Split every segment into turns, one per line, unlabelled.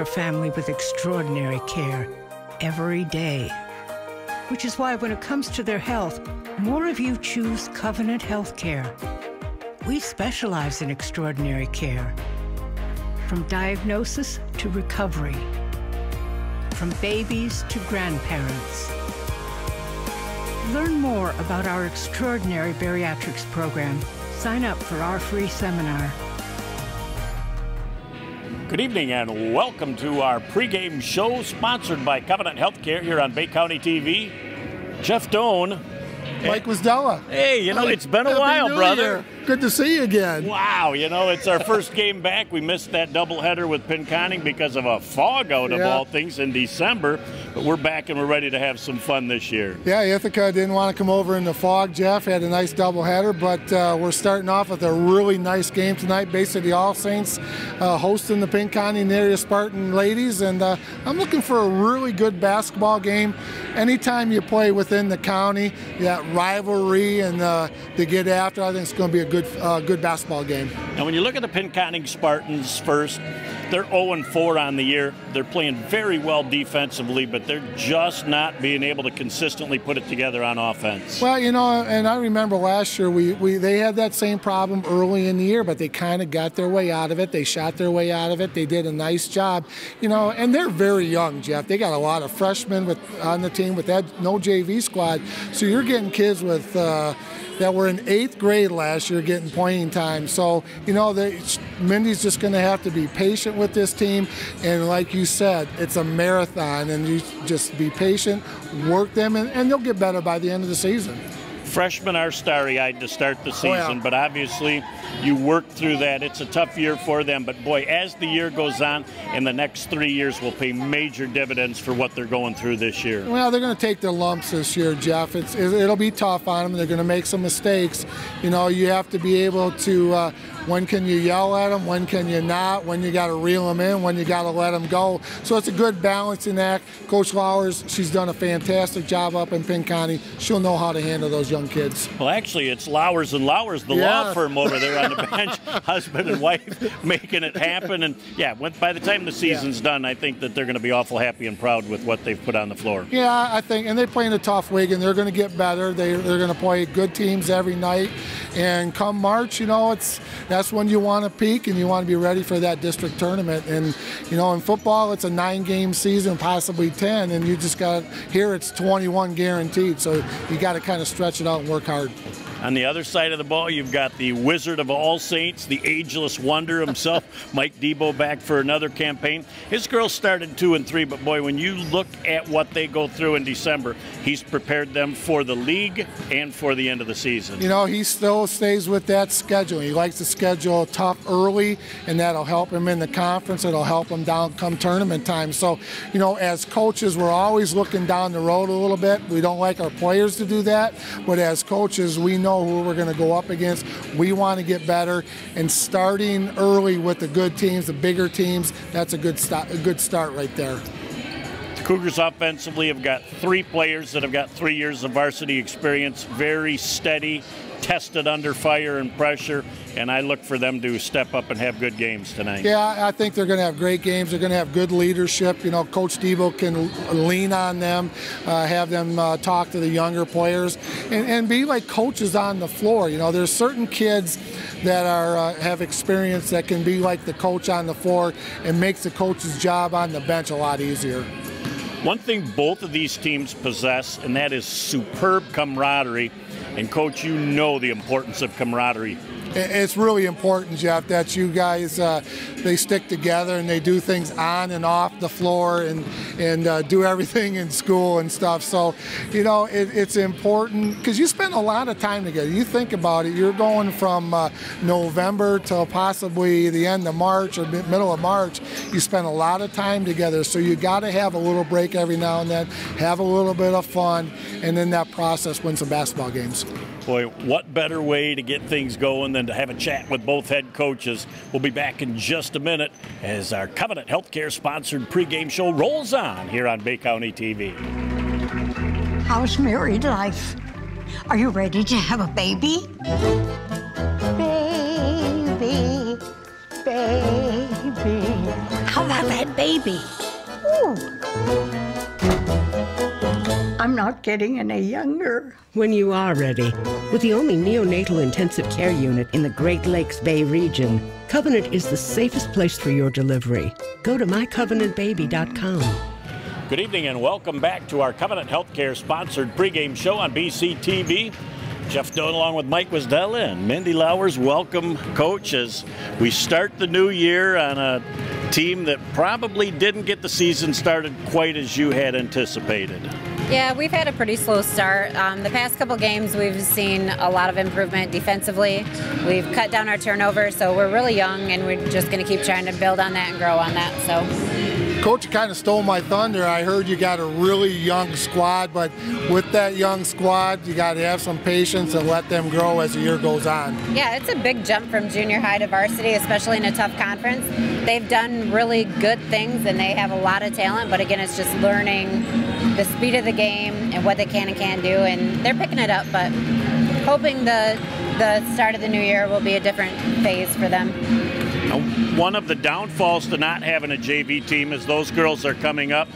family with extraordinary care every day. Which is why when it comes to their health, more of you choose Covenant Healthcare. We specialize in extraordinary care. From diagnosis to recovery. From babies to grandparents. Learn more about our extraordinary bariatrics program. Sign up for our free seminar.
Good evening and welcome to our pregame show sponsored by Covenant Healthcare here on Bay County TV. Jeff Doan.
Mike Wasdella.
Hey, you know, it's been a while, brother.
Good to see you again.
Wow, you know, it's our first game back. We missed that doubleheader with Pinconning because of a fog out of all things in December. But we're back and we're ready to have some fun this year.
Yeah, Ithaca didn't want to come over in the fog, Jeff. Had a nice doubleheader, but we're starting off with a really nice game tonight. Basically, All Saints hosting the Pinconning area Spartan ladies. And I'm looking for a really good basketball game. Anytime you play within the county, that rivalry and to get after, I think it's going to be a good basketball game.
Now, when you look at the Pinconning Spartans first, they're 0-4 on the year. They're playing very well defensively, but they're just not being able to consistently put it together on offense.
Well, you know, and I remember last year they had that same problem early in the year, but they kind of got their way out of it. They shot their way out of it. They did a nice job, you know, and they're very young, Jeff. They got a lot of freshmen on the team with that no JV squad. So you're getting kids with that were in 8th grade last year getting playing time. So, you know, Mindy's just going to have to be patient with this team. And like you said, it's a marathon, and you just be patient, work them, and they'll get better by the end of the season.
Freshmen are starry-eyed to start the season, but obviously you work through that. It's a tough year for them, but boy, as the year goes on, in the next 3 years will pay major dividends for what they're going through this year.
Well, they're going to take their lumps this year, Jeff. It'll be tough on them. They're going to make some mistakes. You know, you have to be able to, when can you yell at them, when can you not, when you got to reel them in, when you got to let them go. So it's a good balancing act. Coach Lowers, she's done a fantastic job up in Pinconning. She'll know how to handle those young kids.
Well, actually, it's Lowers and Lowers, the law firm over there on the bench, husband and wife making it happen. And yeah, by the time the season's done, I think that they're going to be awful happy and proud with what they've put on the floor.
Yeah, I think, and they're playing a tough league, and they're going to get better. They're going to play good teams every night. And come March, you know, that's when you want to peak and you want to be ready for that district tournament. And, you know, in football, it's a 9-game season, possibly 10, and you just got here it's 21 guaranteed. So you got to kind of stretch it out and work hard.
On the other side of the ball, you've got the Wizard of All Saints, the ageless wonder himself, Mike Debo, back for another campaign. His girls started 2-3, but boy, when you look at what they go through in December, he's prepared them for the league and for the end of the season.
You know, he still stays with that schedule. He likes to schedule tough early, and that'll help him in the conference. It'll help him down come tournament time. So, you know, as coaches, we're always looking down the road a little bit. We don't like our players to do that, but as coaches, we know who we're going to go up against. We want to get better, and starting early with the good teams, the bigger teams, that's a good start right there.
The Cougars offensively have got 3 players that have got 3 years of varsity experience, very steady, tested under fire and pressure, and I look for them to step up and have good games tonight.
Yeah, I think they're going to have great games. They're going to have good leadership. You know, Coach Debo can lean on them, have them talk to the younger players, and be like coaches on the floor. You know, there's certain kids that have experience that can be like the coach on the floor and makes the coach's job on the bench a lot easier.
One thing both of these teams possess, and that is superb camaraderie. And, Coach, you know the importance of camaraderie.
It's really important, Jeff, that you guys, they stick together and they do things on and off the floor and do everything in school and stuff. So, you know, it's important because you spend a lot of time together. You think about it, you're going from November till possibly the end of March or middle of March. You spend a lot of time together. So you got to have a little break every now and then, have a little bit of fun, and in that process win some basketball games.
Boy, what better way to get things going than to have a chat with both head coaches. We'll be back in just a minute as our Covenant Healthcare sponsored pregame show rolls on here on Bay County TV.
How's married life? Are you ready to have a baby? Baby, baby. How about that baby? Ooh. I'm not getting any younger.
When you are ready, with the only neonatal intensive care unit in the Great Lakes Bay region, Covenant is the safest place for your delivery. Go to mycovenantbaby.com.
Good evening and welcome back to our Covenant Healthcare sponsored pregame show on BCTV. Jeff Doan along with Mike Wisdella and Mindy Lowers. Welcome, Coach, as we start the new year on a team that probably didn't get the season started quite as you had anticipated.
Yeah, we've had a pretty slow start. The past couple games, we've seen a lot of improvement defensively. We've cut down our turnovers, so we're really young, and we're just going to keep trying to build on that and grow on that. So,
Coach, you kind of stole my thunder. I heard you got a really young squad, but with that young squad, you got to have some patience and let them grow as the year goes on.
Yeah, it's a big jump from junior high to varsity, especially in a tough conference. They've done really good things, and they have a lot of talent, but again, it's just learning the speed of the game and what they can and can't do, and they're picking it up, but hoping the start of the new year will be a different phase for them.
One of the downfalls to not having a JV team is those girls are coming up.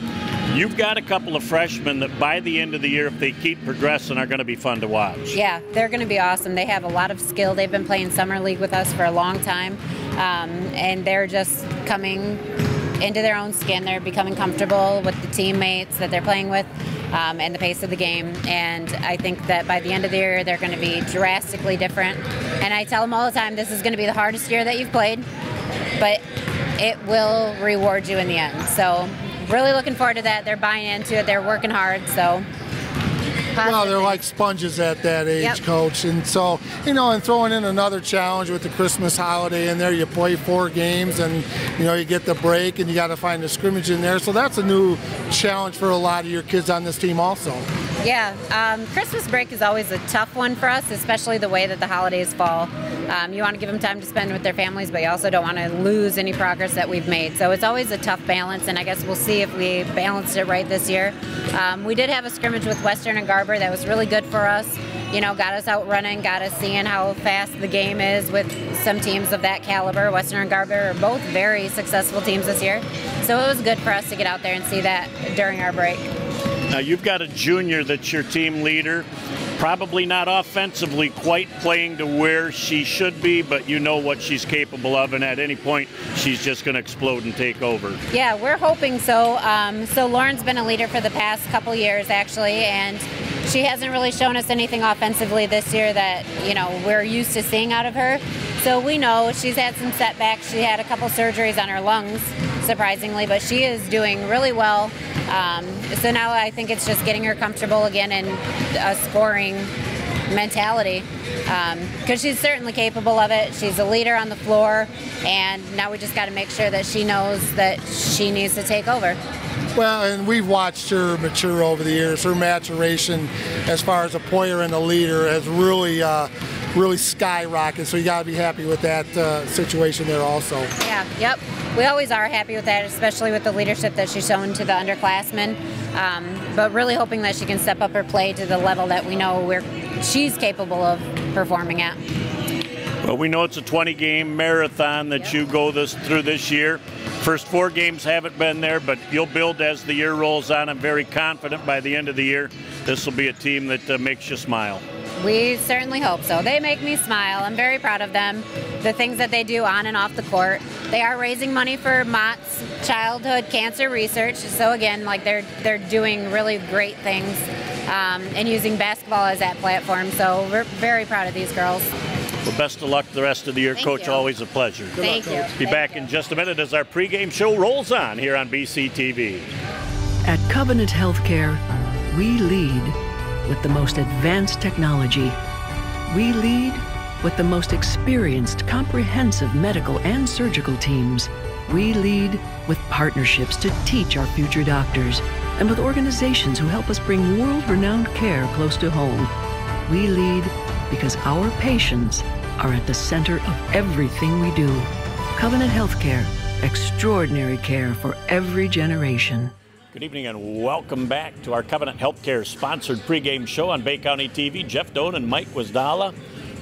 You've got a couple of freshmen that by the end of the year, if they keep progressing, are going to be fun to watch.
Yeah, they're going to be awesome. They have a lot of skill. They've been playing summer league with us for a long time, and they're just coming into their own skin. They're becoming comfortable with the teammates that they're playing with and the pace of the game. And I think that by the end of the year, they're going to be drastically different. And I tell them all the time, this is going to be the hardest year that you've played, but it will reward you in the end. So really looking forward to that. They're buying into it. They're working hard. So
well, they're like sponges at that age, yep. Coach. And so, you know, and throwing in another challenge with the Christmas holiday in there, you play 4 games and, you know, you get the break and you got to find the scrimmage in there. So that's a new challenge for a lot of your kids on this team also.
Yeah, Christmas break is always a tough one for us, especially the way that the holidays fall. You want to give them time to spend with their families, but you also don't want to lose any progress that we've made. So it's always a tough balance, and I guess we'll see if we balanced it right this year. We did have a scrimmage with Western and Garber that was really good for us. You know, got us out running, got us seeing how fast the game is with some teams of that caliber. Western and Garber are both very successful teams this year. So it was good for us to get out there and see that during our break.
Now you've got a junior that's your team leader, probably not offensively quite playing to where she should be, but you know what she's capable of, and at any point she's just going to explode and take over.
Yeah, we're hoping so. So Lauren's been a leader for the past couple years actually, and she hasn't really shown us anything offensively this year that, you know, we're used to seeing out of her. So we know she's had some setbacks. She had a couple surgeries on her lungs, surprisingly, but she is doing really well. So now I think it's just getting her comfortable again in a scoring mentality, because she's certainly capable of it. She's a leader on the floor, and now we just got to make sure that she knows that she needs to take over.
Well, and we've watched her mature over the years. Her maturation as far as a player and a leader has really skyrocketed, so you got to be happy with that situation there also.
Yeah, yep. We always are happy with that, especially with the leadership that she's shown to the underclassmen, but really hoping that she can step up her play to the level that we know she's capable of performing at.
Well, we know it's a 20-game marathon that you go through this year. First 4 games haven't been there, but you'll build as the year rolls on. I'm very confident by the end of the year this will be a team that makes you smile.
We certainly hope so. They make me smile. I'm very proud of them, the things that they do on and off the court. They are raising money for Mott's childhood cancer research. So again, like they're doing really great things and using basketball as that platform. So we're very proud of these girls.
Well, best of luck the rest of the year, Coach. Always a pleasure.
Thank you.
Be back in just a minute as our pregame show rolls on here on BCTV.
At Covenant Healthcare, we lead with the most advanced technology. We lead with the most experienced, comprehensive medical and surgical teams. We lead with partnerships to teach our future doctors, and with organizations who help us bring world-renowned care close to home. We lead because our patients are at the center of everything we do. Covenant Healthcare, extraordinary care for every generation.
Good evening and welcome back to our Covenant Healthcare sponsored pregame show on Bay County TV. Jeff Doan and Mike Wisdalla.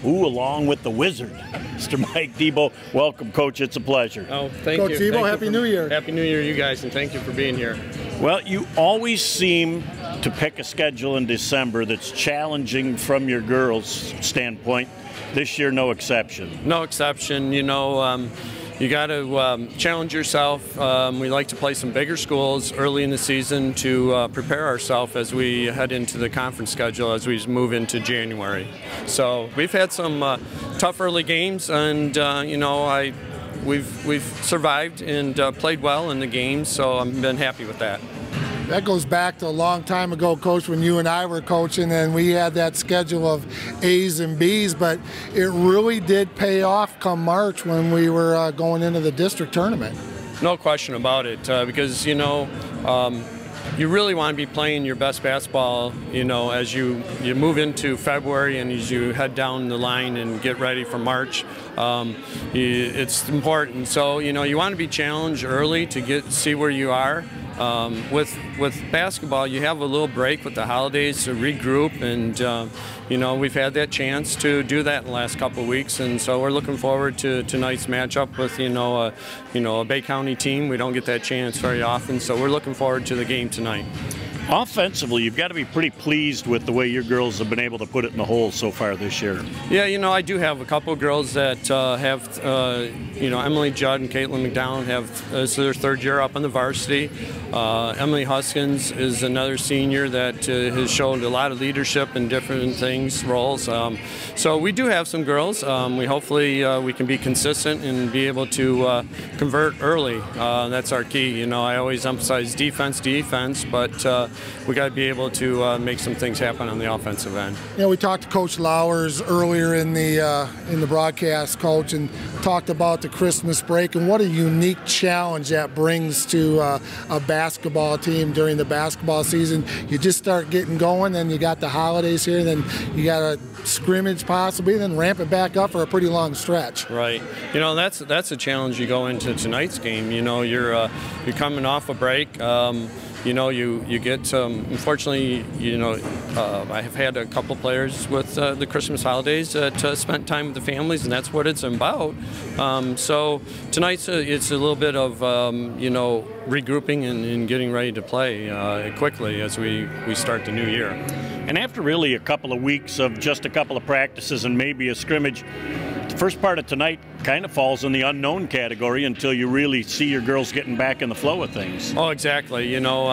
along with the Wizard, Mr. Mike Debo. Welcome, Coach. It's a pleasure.
Oh, thank
Coach
you.
Debo,
Thank
Happy
you
New Year.
Happy New Year, you guys, and thank you for being here.
Well, you always seem to pick a schedule in December that's challenging from your girls' standpoint. This year, no exception.
No exception. You know, you got to challenge yourself. We like to play some bigger schools early in the season to prepare ourselves as we head into the conference schedule as we move into January. So we've had some tough early games, and you know, we've survived and played well in the games. So I've been happy with that.
That goes back to a long time ago, Coach, when you and I were coaching, and we had that schedule of A's and B's, but it really did pay off come March when we were going into the district tournament.
No question about it, because, you know, you really want to be playing your best basketball, you know, as you move into February and as you head down the line and get ready for March. It's important. So, you know, you want to be challenged early to see where you are. With basketball, you have a little break with the holidays to regroup, and you know, we've had that chance to do that in the last couple of weeks, and so we're looking forward to tonight's matchup with a Bay County team. We don't get that chance very often, so we're looking forward to the game tonight.
Offensively, you've got to be pretty pleased with the way your girls have been able to put it in the hole so far this year. Yeah, you know, I do have a couple of girls that have, you know, Emily Judd and Caitlin McDonald have this is their third year up on the varsity. Emily Huskins is another senior that has shown a lot of leadership in different roles. So we do have some girls. We hopefully we can be consistent and be able to convert early. That's our key. You know, I always emphasize defense, but we got to be able to make some things happen on the offensive end. You know,
we talked to Coach Lowers earlier in the broadcast, Coach, and talked about the Christmas break and what a unique challenge that brings to a basketball team during the basketball season. You just start getting going, then you got the holidays here, then you got a scrimmage possibly, then ramp it back up for a pretty long stretch.
Right. You know, that's a challenge you go into tonight's game. You know, you're coming off a break. You know, you get, unfortunately, you know, I have had a couple players with the Christmas holidays that spent time with the families, and that's what it's about. So tonight's it's a little bit of, you know, regrouping and getting ready to play quickly as we start the new year.
And after really a couple of weeks of just a couple of practices and maybe a scrimmage, the first part of tonight kind of falls in the unknown category until you really see your girls getting back in the flow of things.
Oh, exactly. You know,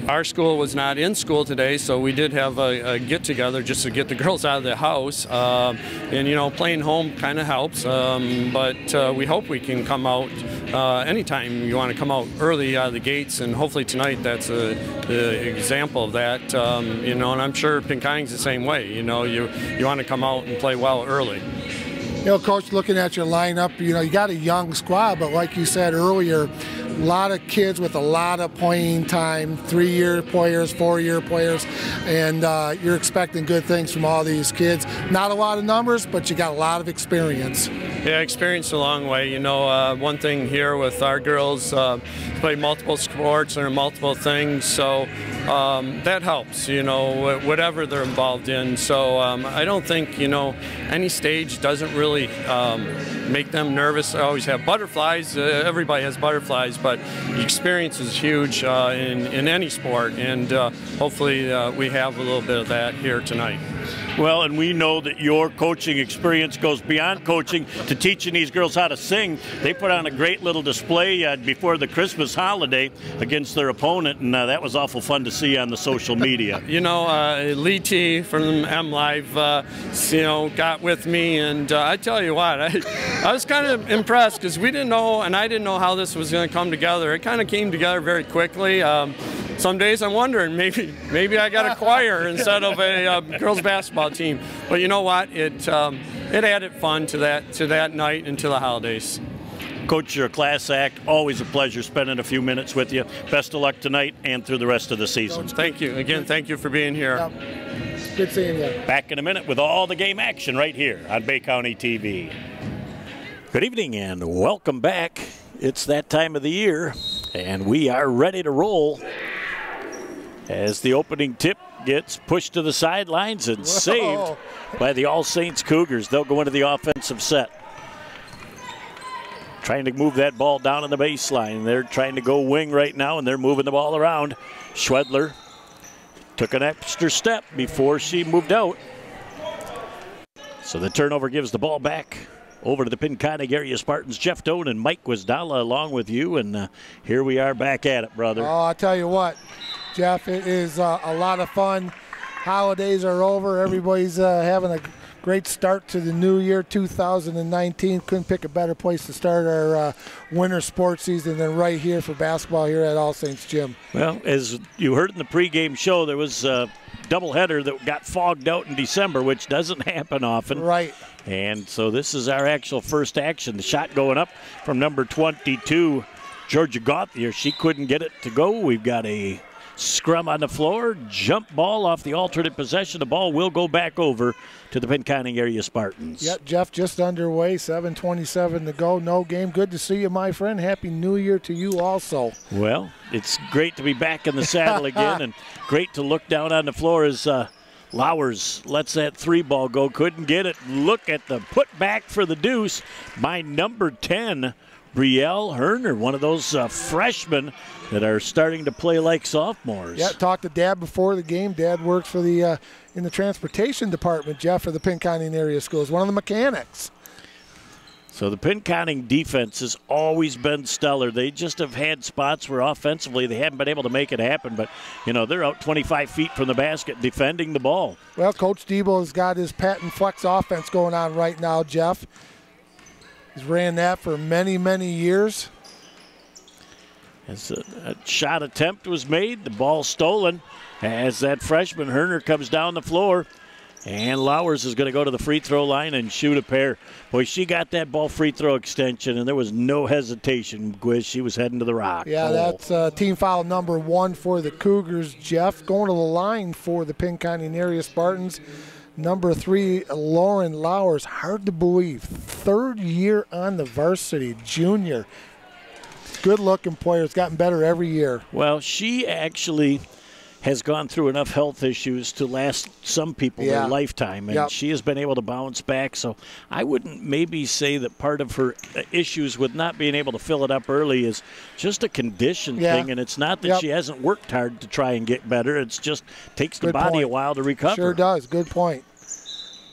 our school was not in school today, so we did have a get-together just to get the girls out of the house. And, you know, playing home kind of helps, but we hope we can come out anytime you want to come out early out of the gates, and hopefully tonight that's the example of that. You know, and I'm sure Pinconning's the same way. You know, you want to come out and play well early.
You know, Coach, looking at your lineup, you know, you got a young squad, but like you said earlier, a lot of kids with a lot of playing time, 3-year players, 4-year players, and you're expecting good things from all these kids. Not a lot of numbers, but you got a lot of experience.
Yeah, experience a long way. You know, one thing here with our girls, play multiple sports and multiple things, so that helps, you know, whatever they're involved in. So I don't think, you know, any stage doesn't really make them nervous. I always have butterflies. Everybody has butterflies, but the experience is huge in any sport, and hopefully we have a little bit of that here tonight.
Well, and we know that your coaching experience goes beyond coaching to teaching these girls how to sing. They put on a great little display before the Christmas holiday against their opponent, and that was awful fun to see on the social media.
You know, Lee T from M Live, you know, got with me, and I tell you what, I was kind of impressed because we didn't know, and I didn't know how this was going to come together. It kind of came together very quickly. Some days I'm wondering maybe I got a choir instead of a girls basketball team. But you know what? It added fun to that night and to the holidays.
Coach, you're a class act. Always a pleasure spending a few minutes with you. Best of luck tonight and through the rest of the season.
Thank you. Again, thank you for being here.
Yep. Good seeing you.
Back in a minute with all the game action right here on Bay County TV. Good evening and welcome back. It's that time of the year, and we are ready to roll. As the opening tip gets pushed to the sidelines and saved by the All Saints Cougars. They'll go into the offensive set. Trying to move that ball down on the baseline. They're trying to go wing right now, and they're moving the ball around. Schwedler took an extra step before she moved out. So the turnover gives the ball back over to the Pinconning area Spartans. Jeff Doan and Mike Wisdala along with you, and here we are back at it, brother.
Oh, I'll tell you what, Jeff, it is a lot of fun. Holidays are over. Everybody's having a great start to the new year, 2019. Couldn't pick a better place to start our winter sports season than right here for basketball here at All Saints Gym.
Well, as you heard in the pregame show, there was a doubleheader that got fogged out in December, which doesn't happen often.
Right.
And so this is our actual first action. The shot going up from number 22, Georgia Gauthier. She couldn't get it to go. We've got a scrum on the floor, jump ball off the alternate possession. The ball will go back over to the Pinconning area Spartans.
Yep, Jeff, just underway, 7:27 to go. No game. Good to see you, my friend. Happy New Year to you also.
Well, it's great to be back in the saddle again, and great to look down on the floor as Lowers lets that three ball go. Couldn't get it. Look at the put back for the deuce by number 10, Brielle Herner, one of those freshmen that are starting to play like sophomores.
Yeah, talked to Dad before the game. Dad works for the in the transportation department, Jeff, for the Pinconning area schools, one of the mechanics.
So the Pinconning defense has always been stellar. They just have had spots where offensively they haven't been able to make it happen, but, you know, they're out 25 feet from the basket defending the ball.
Well, Coach Debo has got his patent flex offense going on right now, Jeff. He's ran that for many, many years.
As a shot attempt was made, the ball stolen as that freshman Herner comes down the floor. And Lowers is going to go to the free throw line and shoot a pair. Boy, she got that ball free throw extension, and there was no hesitation, Gwiz. She was heading to the rock.
Yeah, that's team foul number 1 for the Cougars, Jeff. Going to the line for the Pinconning area Spartans. Number 3, Lauren Lowers. Hard to believe. 3rd year on the varsity, junior. Good-looking player. It's gotten better every year.
Well, she actually has gone through enough health issues to last some people their lifetime, and she has been able to bounce back. So I wouldn't maybe say that part of her issues with not being able to fill it up early is just a condition thing, and it's not that she hasn't worked hard to try and get better. It's just takes the body a while to recover.
Sure does. Good point.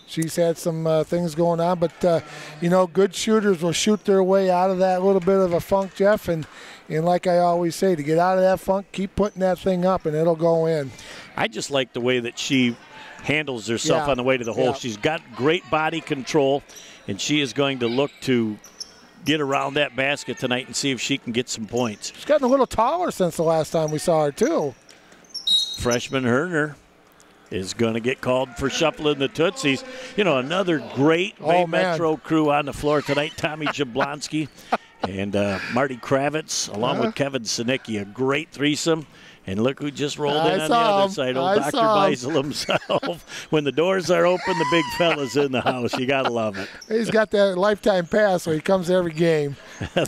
She's had some things going on, but, you know, good shooters will shoot their way out of that little bit of a funk, Jeff, and like I always say, to get out of that funk, keep putting that thing up, and it'll go in.
I just like the way that she handles herself on the way to the hole. She's got great body control, and she is going to look to get around that basket tonight and see if she can get some points.
She's gotten a little taller since the last time we saw her, too.
Freshman Herner is going to get called for shuffling the Tootsies. You know, another great Bay Metro crew on the floor tonight. Tommy Jablonski and Marty Kravitz, along with Kevin Sinicki. A great threesome. And look who just rolled in on the other side, old Dr. Beisel himself. When the doors are open, the big fella's in the house. You got to love it.
He's got that lifetime pass where he comes to every game.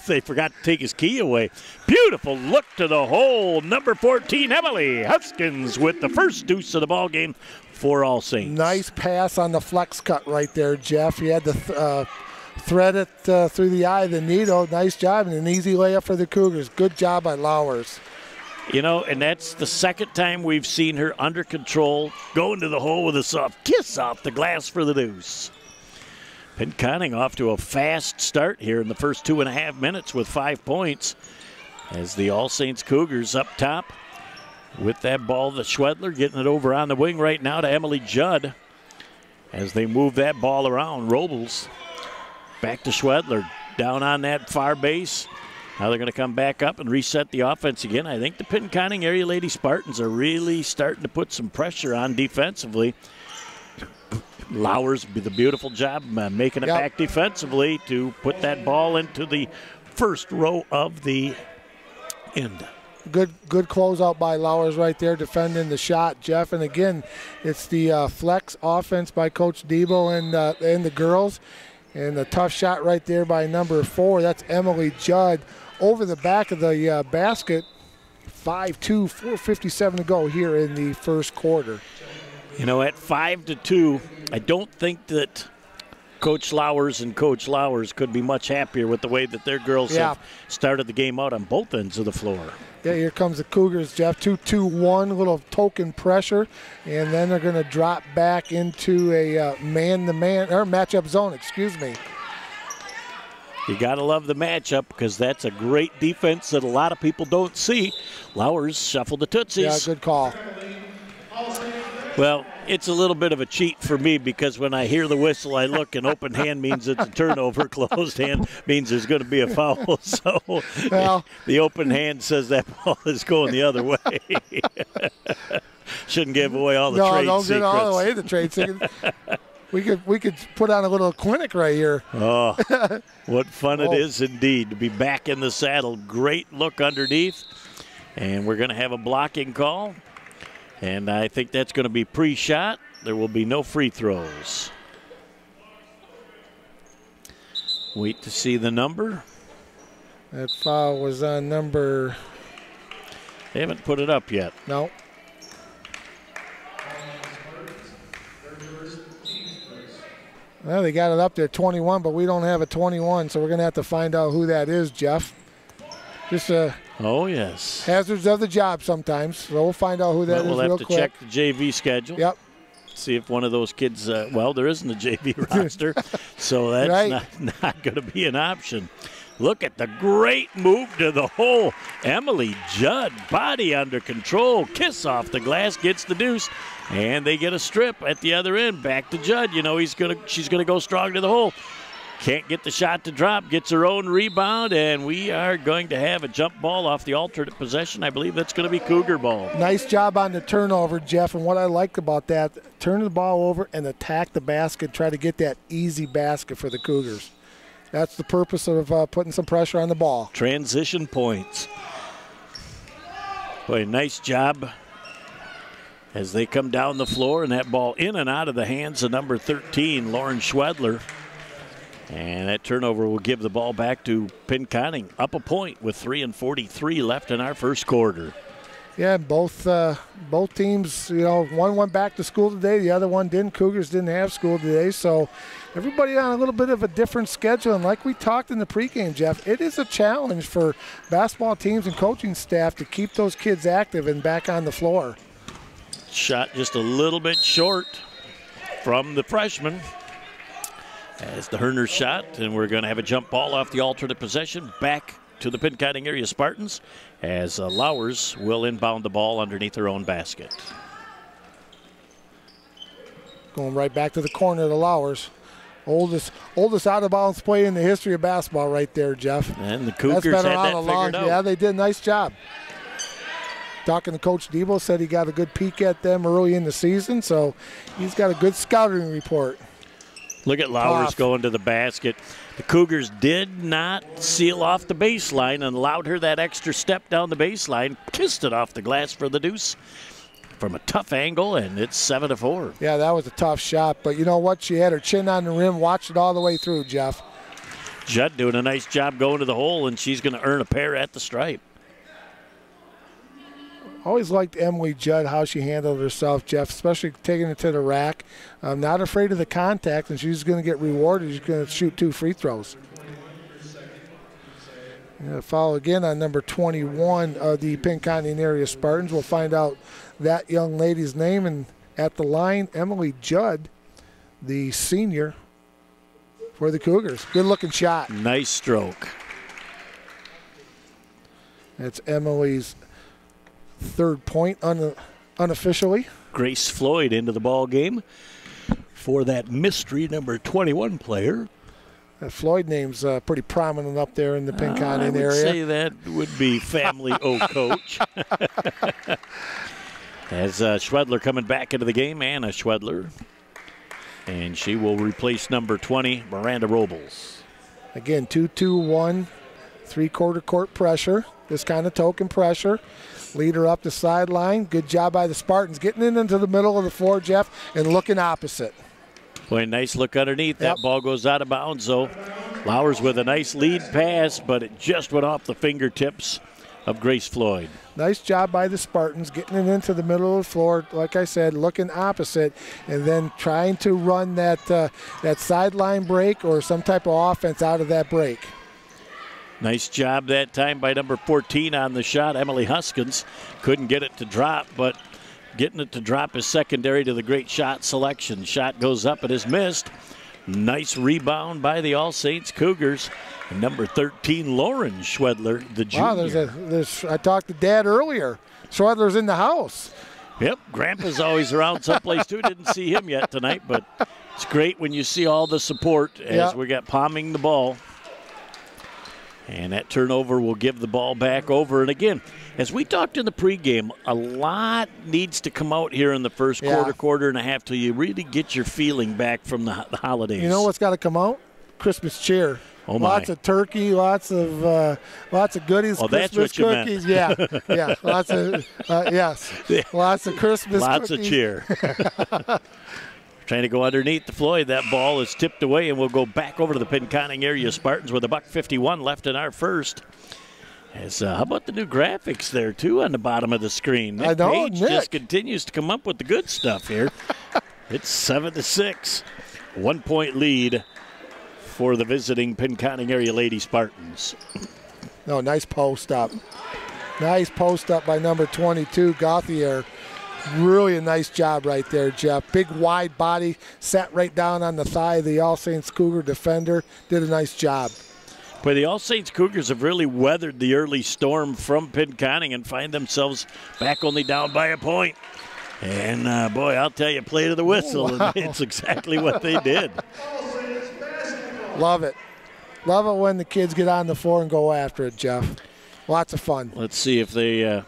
They forgot to take his key away. Beautiful look to the hole. Number 14, Emily Huskins with the first deuce of the ball game for All Saints.
Nice pass on the flex cut right there, Jeff. He had to thread it through the eye of the needle. Nice job, and an easy layup for the Cougars. Good job by Lowers.
You know, and that's the second time we've seen her under control, go into the hole with a soft kiss off the glass for the deuce. Pinconning off to a fast start here in the first 2.5 minutes with 5 points as the All Saints Cougars up top with that ball. The Schwedler getting it over on the wing right now to Emily Judd as they move that ball around. Robles back to Schwedler down on that far base. Now they're going to come back up and reset the offense again. I think the Pinconning area Lady Spartans are really starting to put some pressure on defensively. Lowers did a beautiful job making it back defensively to put that ball into the first row of the end.
Good closeout by Lowers right there, defending the shot, Jeff. And again, it's the flex offense by Coach Debo and the girls. And a tough shot right there by number 4. That's Emily Judd over the back of the basket 5-2, 4:57 to go here in the first quarter.
You know, at 5-2, I don't think that Coach Lowers and Coach Lowers could be much happier with the way that their girls have started the game out on both ends of the floor.
Yeah, here comes the Cougars, Jeff. 2-2-1, a little token pressure, and then they're going to drop back into a man-to-man, or matchup zone, excuse me.
You got to love the matchup because that's a great defense that a lot of people don't see. Lowers shuffled the Tootsies.
Yeah, good call.
Well, it's a little bit of a cheat for me because when I hear the whistle, I look, and open hand means it's a turnover. Closed hand means there's going to be a foul. So the open hand says that ball is going the other way. Shouldn't give away all the trade secrets.
No, don't get all the way the trade secrets. We could put on a little clinic right here.
Oh, what fun it is indeed to be back in the saddle. Great look underneath. And we're going to have a blocking call. And I think that's going to be pre-shot. There will be no free throws. Wait to see the number.
That foul was on number...
They haven't put it up yet.
No. Well, they got it up there, 21, but we don't have a 21, so we're going to have to find out who that is, Jeff. Just
oh, yes.
Hazards of the job sometimes, so we'll find out who that is real quick.
We'll have to check the JV schedule.
Yep.
See if one of those kids, well, there isn't a JV roster, so that's not going to be an option. Look at the great move to the hole. Emily Judd, body under control, kiss off the glass, gets the deuce, and they get a strip at the other end. Back to Judd. You know she's gonna go strong to the hole. Can't get the shot to drop, gets her own rebound, and we are going to have a jump ball off the alternate possession. I believe that's going to be Cougar ball.
Nice job on the turnover, Jeff, and what I liked about that, turn the ball over and attack the basket, try to get that easy basket for the Cougars. That's the purpose of putting some pressure on the ball.
Transition points. Boy, nice job as they come down the floor, and that ball in and out of the hands of number 13, Lauren Schwedler. And that turnover will give the ball back to Pinconning, up a point with 3:43 left in our first quarter.
Yeah, both teams, you know, one went back to school today, the other one didn't. Cougars didn't have school today, so everybody on a little bit of a different schedule. And like we talked in the pregame, Jeff, it is a challenge for basketball teams and coaching staff to keep those kids active and back on the floor.
Shot just a little bit short from the freshman. As the Herner shot, and we're going to have a jump ball off the alternate possession back to the Pinconning area Spartans as Lowers will inbound the ball underneath her own basket.
Going right back to the corner of the Lowers. Oldest out-of-bounds play in the history of basketball right there, Jeff.
And the Cougars had that figured out.
Yeah, they did a nice job. Talking to Coach Debo, said he got a good peek at them early in the season, so he's got a good scouting report.
Look at Lowers going to the basket. The Cougars did not seal off the baseline and allowed her that extra step down the baseline. Kissed it off the glass for the deuce from a tough angle, and it's 7-4.
Yeah, that was a tough shot, but you know what? She had her chin on the rim, watched it all the way through, Jeff.
Judd doing a nice job going to the hole, and she's going to earn a pair at the stripe.
Always liked Emily Judd, how she handled herself, Jeff, especially taking it to the rack. Not afraid of the contact, and she's going to get rewarded. She's going to shoot 2 free throws. Foul again on number 21 of the Pinconning area Spartans. We'll find out that young lady's name. And at the line, Emily Judd, the senior for the Cougars. Good-looking shot.
Nice stroke.
That's Emily's third point unofficially.
Grace Floyd into the ball game for that mystery number 21 player.
That Floyd name's pretty prominent up there in the Pinconning area.
I would say that would be family coach. As Schwedler coming back into the game, Anna Schwedler. And she will replace number 20, Miranda Robles.
Again, 2-2-1, three-quarter court pressure. This kind of token pressure. Lead her up the sideline. Good job by the Spartans. Getting into the middle of the floor, Jeff, and looking opposite.
Boy, nice look underneath. That ball goes out of bounds, so Lowers with a nice lead pass, but it just went off the fingertips of Grace Floyd.
Nice job by the Spartans getting it into the middle of the floor, like I said, looking opposite, and then trying to run that sideline break or some type of offense out of that break.
Nice job that time by number 14 on the shot, Emily Huskins. Couldn't get it to drop, but getting it to drop is secondary to the great shot selection. Shot goes up, it is missed. Nice rebound by the All Saints Cougars. And number 13, Lauren Schwedler, the junior.
Wow, I talked to Dad earlier. Schwedler's in the house.
Yep, Grandpa's always around someplace too. Didn't see him yet tonight, but it's great when you see all the support as we got palming the ball. And that turnover will give the ball back over. And again, as we talked in the pregame, a lot needs to come out here in the first quarter and a half till you really get your feeling back from the holidays.
You know what's got to come out? Christmas cheer.
Oh my.
Lots of turkey, lots of goodies.
Oh,
Christmas
that's what you
cookies.
meant.
Yeah. Lots of lots of Christmas.
Lots
cookies.
of cheer. Trying to go underneath the Floyd. That ball is tipped away, and we'll go back over to the Pinconning area Spartans with $1:51 left in our first. How about the new graphics there, too, on the bottom of the screen? Nick Page just continues to come up with the good stuff here. It's 7-6. 1 point lead for the visiting Pinconning area Lady Spartans.
No, nice post up. Nice post up by number 22, Gauthier. Really a nice job right there, Jeff. Big, wide body, sat right down on the thigh of the All Saints Cougar defender. Did a nice job.
But the All Saints Cougars have really weathered the early storm from Pinconning and find themselves back only down by a point. And, boy, I'll tell you, play to the whistle, and it's exactly what they did.
Love it. Love it when the kids get on the floor and go after it, Jeff. Lots of fun.
Let's see if they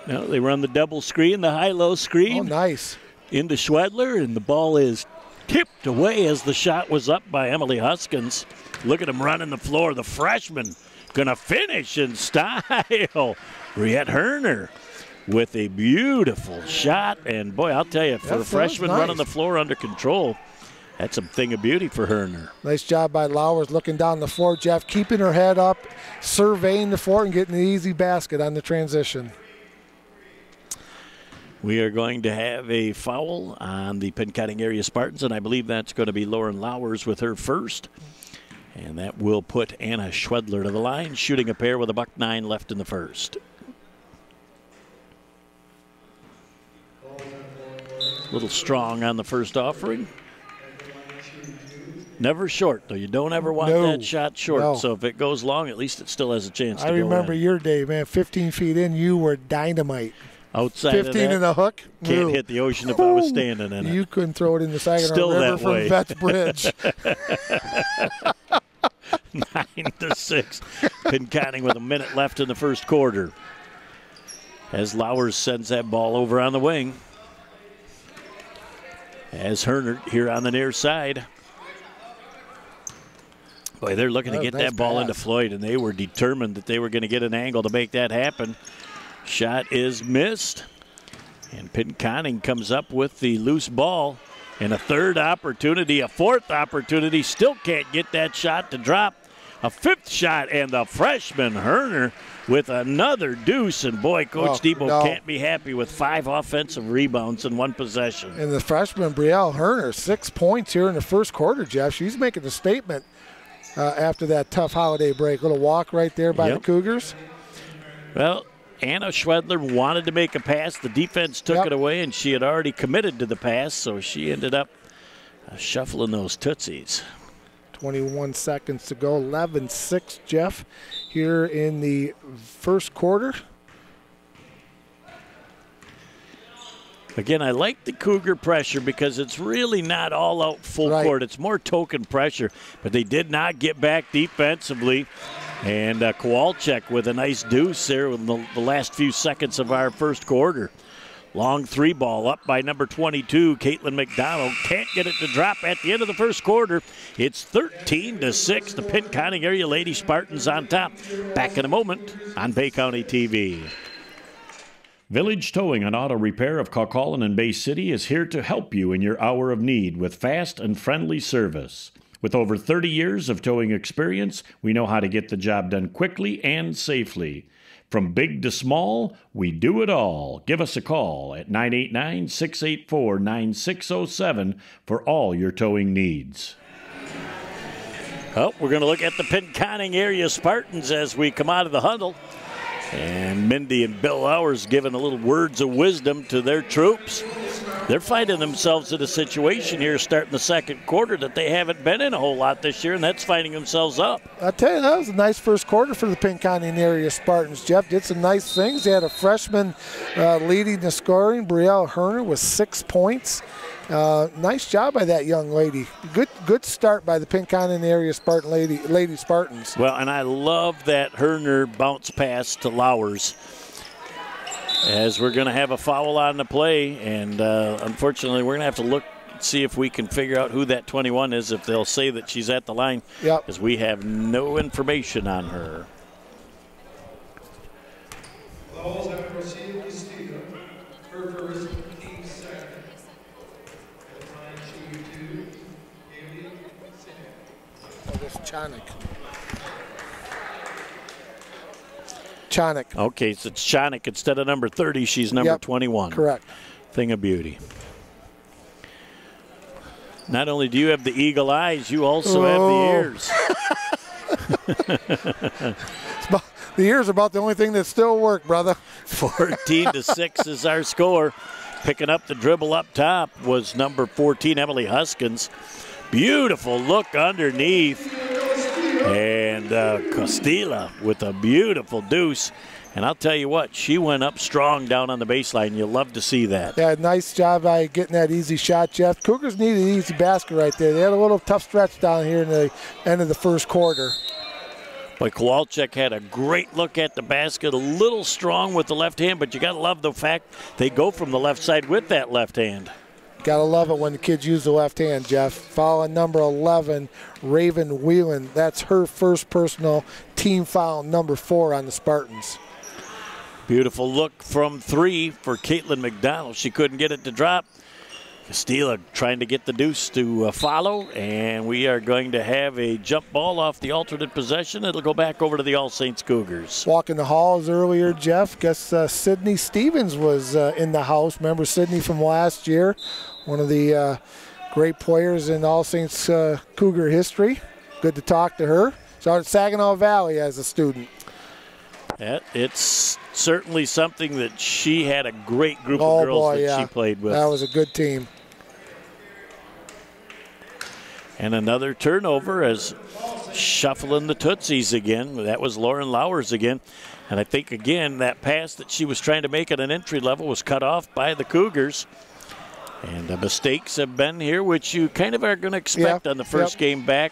they run the double screen, the high-low screen.
Oh, nice.
Into Schwedler, and the ball is tipped away as the shot was up by Emily Huskins. Look at him running the floor. The freshman going to finish in style. Riette Herner with a beautiful shot. And, boy, I'll tell you, for a freshman running the floor under control, that's a thing of beauty for Herner.
Nice job by Lowers looking down the floor, Jeff, keeping her head up, surveying the floor, and getting the easy basket on the transition.
We are going to have a foul on the Pinconning area Spartans, and I believe that's going to be Lauren Lowers with her first. And that will put Anna Schwedler to the line, shooting a pair with $1:09 left in the first. A little strong on the first offering. Never short, though. You don't ever want that shot short.
No.
So if it goes long, at least it still has a chance to go
I remember
in.
your day, man. 15 feet in, you were dynamite.
Outside
15
of that,
in the hook.
Can't hit the ocean if I was standing in it.
You couldn't throw it in the Saginaw River from Vets Bridge.
9-6. Pinconning with a minute left in the first quarter. As Lowers sends that ball over on the wing. As Herner here on the near side. Boy, they're looking to get that ball into Floyd, and they were determined that they were going to get an angle to make that happen. Shot is missed, and Pinconning comes up with the loose ball. And a third opportunity, a fourth opportunity, still can't get that shot to drop. A fifth shot, and the freshman Herner with another deuce. And boy, Coach Debo can't be happy with 5 offensive rebounds in one possession.
And the freshman Brielle Herner, 6 points here in the first quarter, Jeff. She's making a statement after that tough holiday break. Little walk right there by the Cougars.
Well, Anna Schwedler wanted to make a pass. The defense took it away, and she had already committed to the pass, so she ended up shuffling those tootsies.
21 seconds to go. 11-6, Jeff, here in the first quarter.
Again, I like the Cougar pressure because it's really not all out full court. It's more token pressure, but they did not get back defensively. And Kowalczyk with a nice deuce there in the last few seconds of our first quarter. Long 3 ball up by number 22, Caitlin McDonald. Can't get it to drop at the end of the first quarter. It's 13-6. The Pinconning area Lady Spartans on top. Back in a moment on Bay County TV.
Village Towing and Auto Repair of Kaukaulin and Bay City is here to help you in your hour of need with fast and friendly service. With over 30 years of towing experience, we know how to get the job done quickly and safely. From big to small, we do it all. Give us a call at 989-684-9607 for all your towing needs.
Well, we're going to look at the Pinconning area Spartans as we come out of the huddle. And Mindy and Bill Lowers giving a little words of wisdom to their troops. They're finding themselves in a situation here starting the second quarter that they haven't been in a whole lot this year, and that's finding themselves up.
I tell you, that was a nice first quarter for the Pinconning area Spartans. Jeff did some nice things. They had a freshman leading the scoring, Brielle Herner, with 6 points. Nice job by that young lady. Good start by the Pinconning area Spartan lady Spartans.
Well, and I love that Herner bounce pass to Lowers, as we're going to have a foul on the play, and unfortunately we're going to have to look, see if we can figure out who that 21 is, if they'll say that she's at the line, because we have no information on her.
Balls have received the steal. Her first, team second. Chanik.
Okay, so it's Chanik instead of number 30. She's number 21.
Correct.
Thing of beauty. Not only do you have the eagle eyes, you also have the ears.
The ears are about the only thing that still work, brother.
14-6 is our score. Picking up the dribble up top was number 14, Emily Huskins. Beautiful look underneath. And Costilla with a beautiful deuce. And I'll tell you what, she went up strong down on the baseline. You'll love to see that.
Yeah, nice job by getting that easy shot, Jeff. Cougars needed an easy basket right there. They had a little tough stretch down here in the end of the first quarter.
But Kowalczyk had a great look at the basket, a little strong with the left hand, but you got to love the fact they go from the left side with that left hand.
Got to love it when the kids use the left hand, Jeff. Foul on number 11, Raven Whelan. That's her first personal team foul, number 4 on the Spartans.
Beautiful look from 3 for Caitlin McDonald. She couldn't get it to drop. Castilla trying to get the deuce to follow, and we are going to have a jump ball off the alternate possession. It'll go back over to the All Saints Cougars.
Walking the halls earlier, Jeff. Guess Sydney Stevens was in the house. Remember Sydney from last year? One of the great players in All Saints Cougar history. Good to talk to her. Started at Saginaw Valley as a student.
It's certainly something that she had a great group of girls that she played with.
That was a good team.
And another turnover as shuffling the Tootsies again. That was Lauren Lowers again. And I think, again, that pass that she was trying to make at an entry level was cut off by the Cougars. And the mistakes have been here, which you kind of are going to expect on the first game back,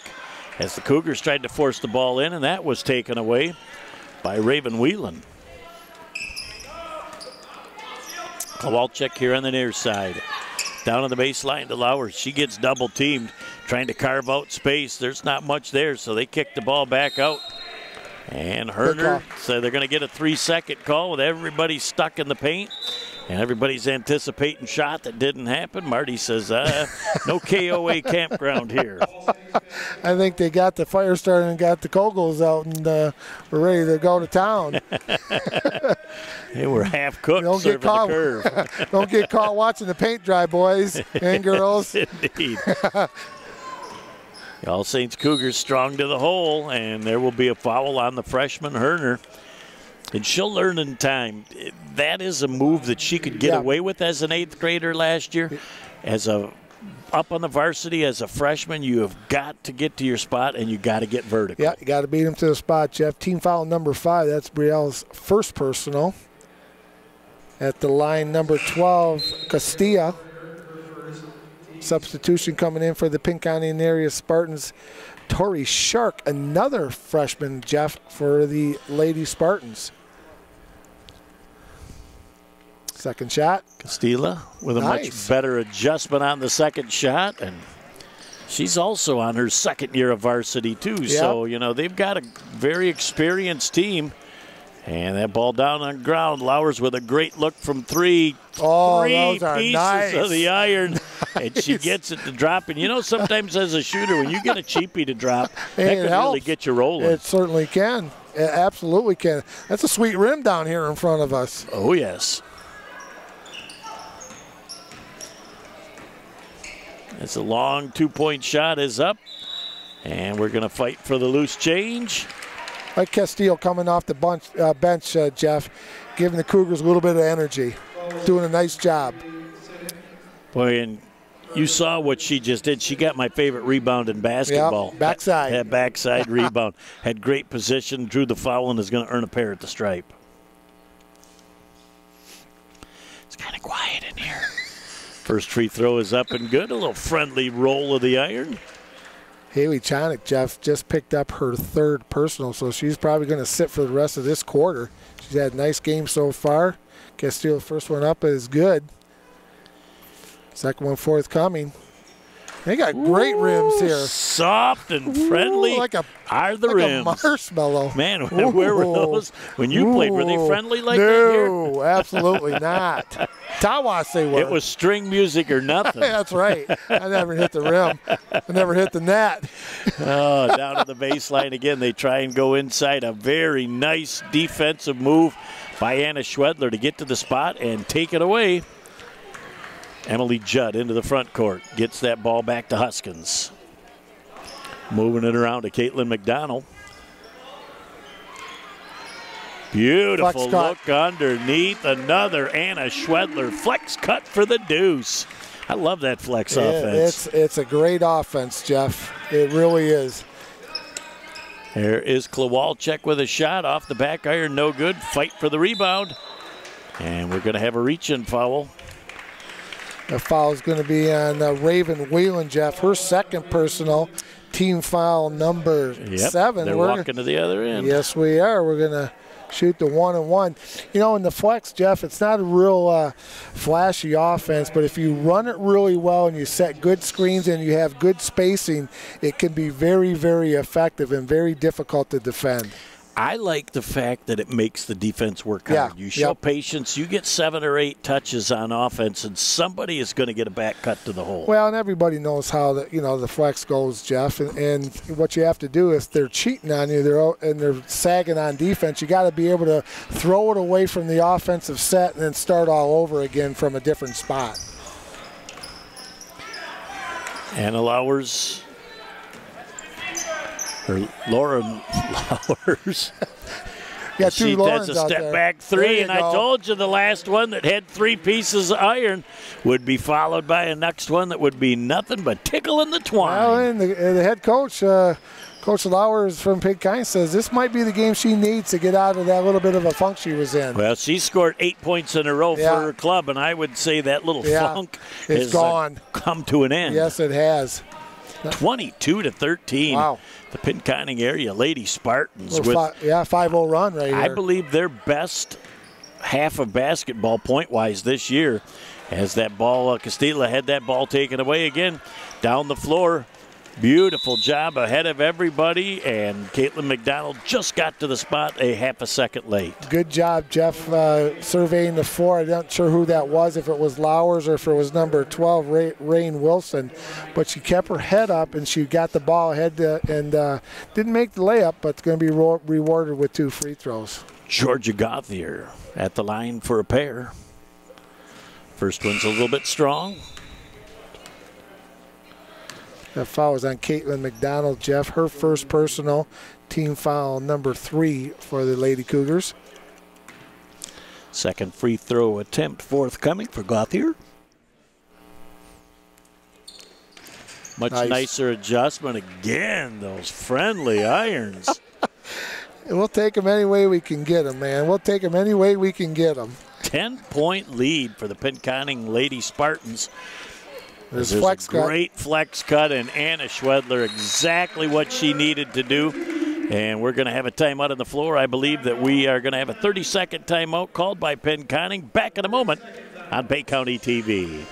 as the Cougars tried to force the ball in, and that was taken away by Raven Whelan. Kowalczyk here on the near side. Down on the baseline to Lowers. She gets double teamed, trying to carve out space. There's not much there, so they kick the ball back out. And Herner, so they're going to get a 3-second call with everybody stuck in the paint. And everybody's anticipating shot that didn't happen. Marty says, no KOA campground here.
I think they got the fire started and got the Kogels out and we're ready to go to town.
They were half cooked serving the curve.
Don't get caught watching the paint dry, boys and girls.
Indeed. The All Saints Cougars strong to the hole, and there will be a foul on the freshman Herner. And she'll learn in time. That is a move that she could get away with as an 8th grader last year. Up on the varsity as a freshman, you have got to get to your spot, and you got to get vertical.
Yeah, you got to beat them to the spot, Jeff. Team foul number 5. That's Brielle's first personal. At the line, number 12, Castilla. Substitution coming in for the Pinconning area Spartans. Tori Shark, another freshman, Jeff, for the Lady Spartans. Second shot.
Castilla with a much better adjustment on the second shot, and she's also on her second year of varsity too. Yep. So, you know, they've got a very experienced team. And that ball down on the ground. Lowers with a great look from 3.
Oh,
Three
those are
pieces
nice.
of the iron. and she gets it to drop. And, you know, sometimes as a shooter, when you get a cheapie to drop,
Hey,
that
it
can
helps.
really get you rolling.
It certainly can. It absolutely can. That's a sweet rim down here in front of us.
Oh, yes. It's a long two-point shot is up. And we're going to fight for the loose change.
Like Castillo coming off the bench, Jeff, giving the Cougars a little bit of energy. Doing a nice job.
Boy, and you saw what she just did. She got my favorite rebound in basketball.
Yep, backside.
Had backside rebound. Had great position, drew the foul, and is going to earn a pair at the stripe. It's kind of quiet in here. First free throw is up and good. A little friendly roll of the iron.
Haley Chonick, Jeff, just picked up her 3rd personal, so she's probably going to sit for the rest of this quarter. She's had a nice game so far. Castillo, first one up is good. Second one forthcoming. They got great rims here.
Soft and friendly.
Like
are the
like
rims.
a marshmallow.
Man, where were those? When you played, were they friendly like that here?
No, absolutely not. Tawas they were.
It was string music or nothing.
That's right. I never hit the rim. I never hit the net.
Oh, down to the baseline again. They try and go inside. A very nice defensive move by Anna Schwedler to get to the spot and take it away. Emily Judd into the front court. Gets that ball back to Huskins. Moving it around to Caitlin McDonald. Beautiful look underneath. Another Anna Schwedler flex cut for the deuce. I love that flex offense.
It's a great offense, Jeff. It really is.
There is Klawalczyk with a shot off the back iron. No good. Fight for the rebound. And we're going to have a reach-in foul.
The foul is going to be on Raven Whelan, Jeff. Her 2nd personal, team foul number 7.
They're walking to the other end.
Yes, we are. We're going to shoot the 1-and-1. You know, in the flex, Jeff, it's not a real flashy offense, but if you run it really well and you set good screens and you have good spacing, it can be very, very effective and very difficult to defend.
I like the fact that it makes the defense work hard.
Yeah,
You show patience. You get 7 or 8 touches on offense, and somebody is going to get a back cut to the hole.
Well, and everybody knows how the flex goes, Jeff. And what you have to do is they're cheating on you, they're sagging on defense. You got to be able to throw it away from the offensive set and then start all over again from a different spot.
Anna Lowers. Or Lauren Lowers.
Yeah,
she does a step back 3, and I told you the last one that had 3 pieces of iron would be followed by a next one that would be nothing but tickling the twine.
Well, and the head coach, Coach Lowers from Pinconning, says this might be the game she needs to get out of that little bit of a funk she was in.
Well, she scored 8 points in a row for her club, and I would say that little funk has
gone.
Come to an end.
Yes, it has.
22-13.
Wow.
The Pinconning area Lady Spartans with
5-0 run right here.
I believe their best half of basketball point-wise this year, as that ball, Castilla had that ball taken away again down the floor. Beautiful job ahead of everybody, and Caitlin McDonald just got to the spot a half a second late.
Good job, Jeff, surveying the floor. I'm not sure who that was, if it was Lowers or if it was number 12, Rain Wilson. But she kept her head up, and she got the ball ahead and didn't make the layup, but it's going to be rewarded with 2 free throws.
Georgia Gauthier at the line for a pair. First one's a little bit strong.
That foul was on Caitlin McDonald, Jeff. Her first personal, team foul number 3 for the Lady Cougars.
Second free throw attempt forthcoming for Gauthier. Much nicer adjustment. Again, those friendly irons.
We'll take them any way we can get them, man. We'll take them any way we can get them.
10-point lead for the Pinconning Lady Spartans.
There's
a great
cut.
flex cut, and Anna Schwedler exactly what she needed to do. And we're going to have a timeout on the floor. I believe that we are going to have a 30-second timeout called by Pinconning. Back in a moment on Bay County TV.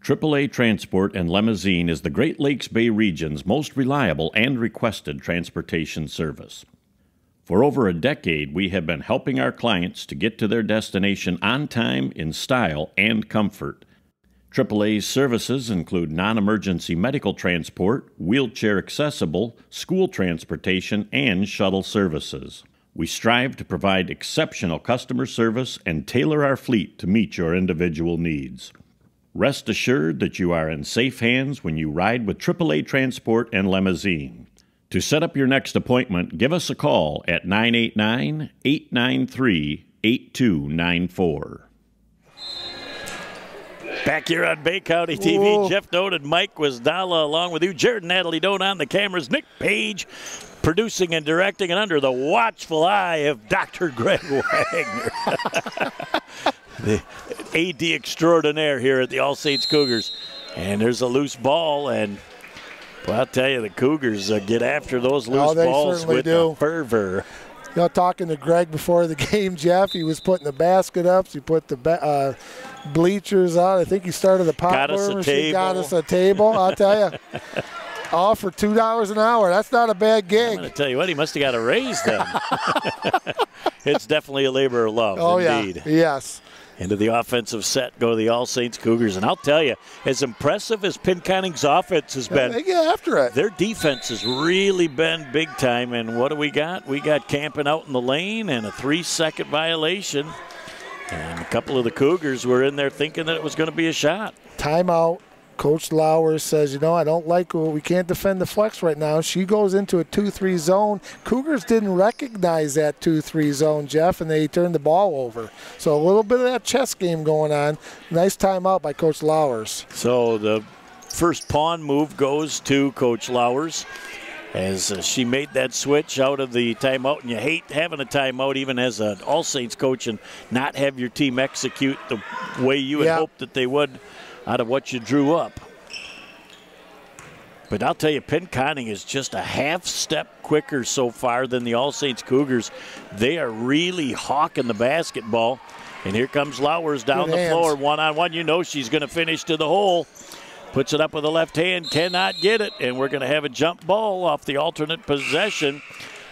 AAA Transport and Limousine is the Great Lakes Bay region's most reliable and requested transportation service. For over a decade, we have been helping our clients to get to their destination on time, in style, and comfort. AAA's services include non-emergency medical transport, wheelchair accessible, school transportation, and shuttle services. We strive to provide exceptional customer service and tailor our fleet to meet your individual needs. Rest assured that you are in safe hands when you ride with AAA Transport and Limousine. To set up your next appointment, give us a call at 989-893-8294.
Back here on Bay County TV,
Whoa.
Jeff Doan and Mike Wisdala along with you. Jared and Natalie Doan on the cameras. Nick Page producing and directing, and under the watchful eye of Dr. Greg Wagner. The AD extraordinaire here at the All Saints Cougars. And there's a loose ball, and well, I'll tell you, the Cougars get after those loose balls with the fervor.
You know, talking to Greg before the game, Jeff, he was putting the basket up. He put the bleachers on. I think he started the popcorn machine. Got us a table. I'll tell you. All for $2 an hour. That's not a bad gig.
I'm going to tell you what, he must have got a raise then. It's definitely a labor of love, indeed.
Yeah. Yes.
Into the offensive set go the All Saints Cougars. And I'll tell you, as impressive as Pinconning's offense has been,
they get after it.
Their defense has really been big time. And what do we got? We got camping out in the lane and a 3-second violation. And a couple of the Cougars were in there thinking that it was going to be a shot.
Timeout. Coach Lauer says, you know, I don't like, we can't defend the flex right now. She goes into a 2-3 zone. Cougars didn't recognize that 2-3 zone, Jeff, and they turned the ball over. So a little bit of that chess game going on. Nice timeout by Coach Lauers.
So the first pawn move goes to Coach Lauers as she made that switch out of the timeout. And you hate having a timeout even as an All Saints coach and not have your team execute the way you had hoped that they would out of what you drew up. But I'll tell you, Pinconning is just a half step quicker so far than the All Saints Cougars. They are really hawking the basketball. And here comes Lauers down the floor, one-on-one. You know she's going to finish to the hole. Puts it up with the left hand, cannot get it. And we're going to have a jump ball off the alternate possession.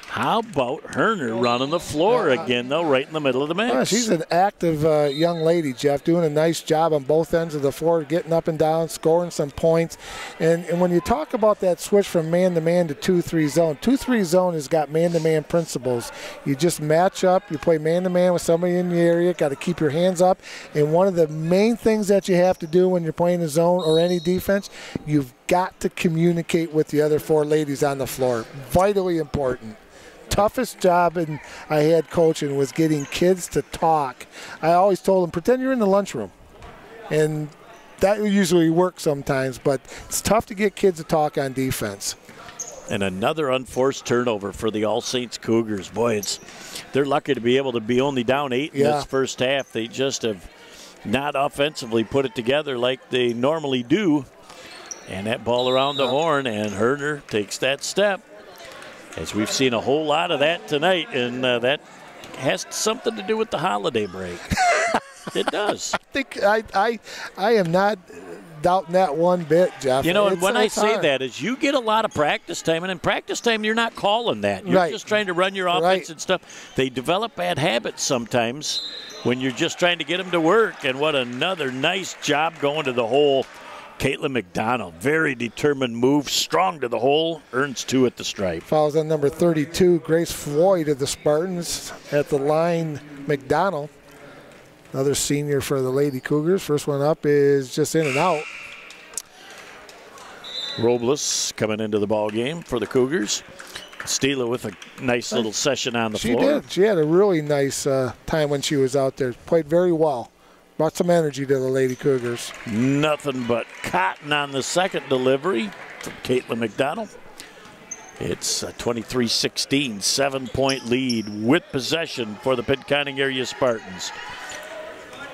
How about Herner running the floor again, though, right in the middle of the mix?
She's an active young lady, Jeff, doing a nice job on both ends of the floor, getting up and down, scoring some points. And when you talk about that switch from man-to-man to 2-3 zone, 2-3 zone has got man-to-man principles. You just match up, you play man-to-man with somebody in the area, got to keep your hands up. And one of the main things that you have to do when you're playing a zone or any defense, you've got to communicate with the other 4 ladies on the floor. Vitally important. Toughest job I had coaching was getting kids to talk. I always told them, pretend you're in the lunchroom. And that usually works sometimes, but it's tough to get kids to talk on defense.
And another unforced turnover for the All Saints Cougars. Boy, they're lucky to be able to be only down 8 in this first half. They just have not offensively put it together like they normally do. And that ball around the horn, and Herner takes that step. As we've seen a whole lot of that tonight, and that has something to do with the holiday break. It does.
I think I am not doubting that one bit, Jeff.
You know, and when I say that is you get a lot of practice time, and in practice time you're not calling that. You're just trying to run your offense and stuff. They develop bad habits sometimes when you're just trying to get them to work, and what another nice job going to the hole. Caitlin McDonald, very determined move, strong to the hole, earns 2 at the stripe.
Fouls on number 32, Grace Floyd of the Spartans. At the line, McDonald, another senior for the Lady Cougars. First one up is just in and out.
Robles coming into the ball game for the Cougars. Steela with a nice little session on the floor.
She did. She had a really nice time when she was out there. Played very well. Brought some energy to the Lady Cougars.
Nothing but cotton on the second delivery from Caitlin McDonald. It's a 23-16, 7-point lead with possession for the Pinconning area Spartans.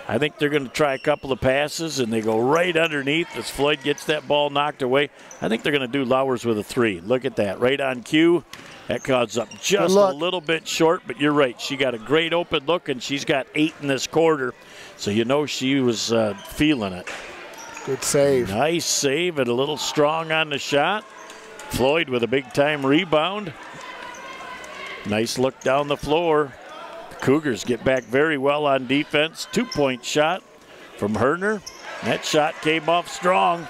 I think they're going to try a couple of passes, and they go right underneath as Floyd gets that ball knocked away. I think they're going to do Lauers with a 3. Look at that, right on cue. That comes up just a little bit short, but you're right. She got a great open look, and she's got 8 in this quarter, so you know she was feeling it.
Good save.
Nice save and a little strong on the shot. Floyd with a big-time rebound. Nice look down the floor. The Cougars get back very well on defense. 2-point shot from Herner. That shot came off strong.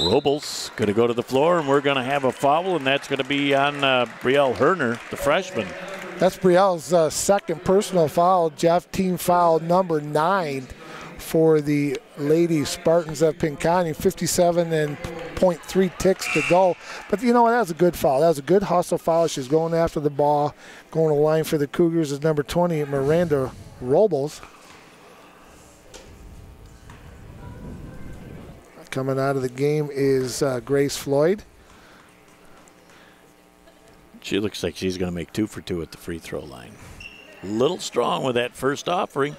Robles going to go to the floor, and we're going to have a foul, and that's going to be on Brielle Herner, the freshman.
That's Brielle's second personal foul. Jeff, team foul number 9 for the Lady Spartans of Pinconning. 57.3 ticks to go. But you know what? That was a good foul. That was a good hustle foul. She's going after the ball. Going to line for the Cougars is number 20, Miranda Robles. Coming out of the game is Grace Floyd.
She looks like she's going to make 2 for 2 at the free throw line. A little strong with that first offering.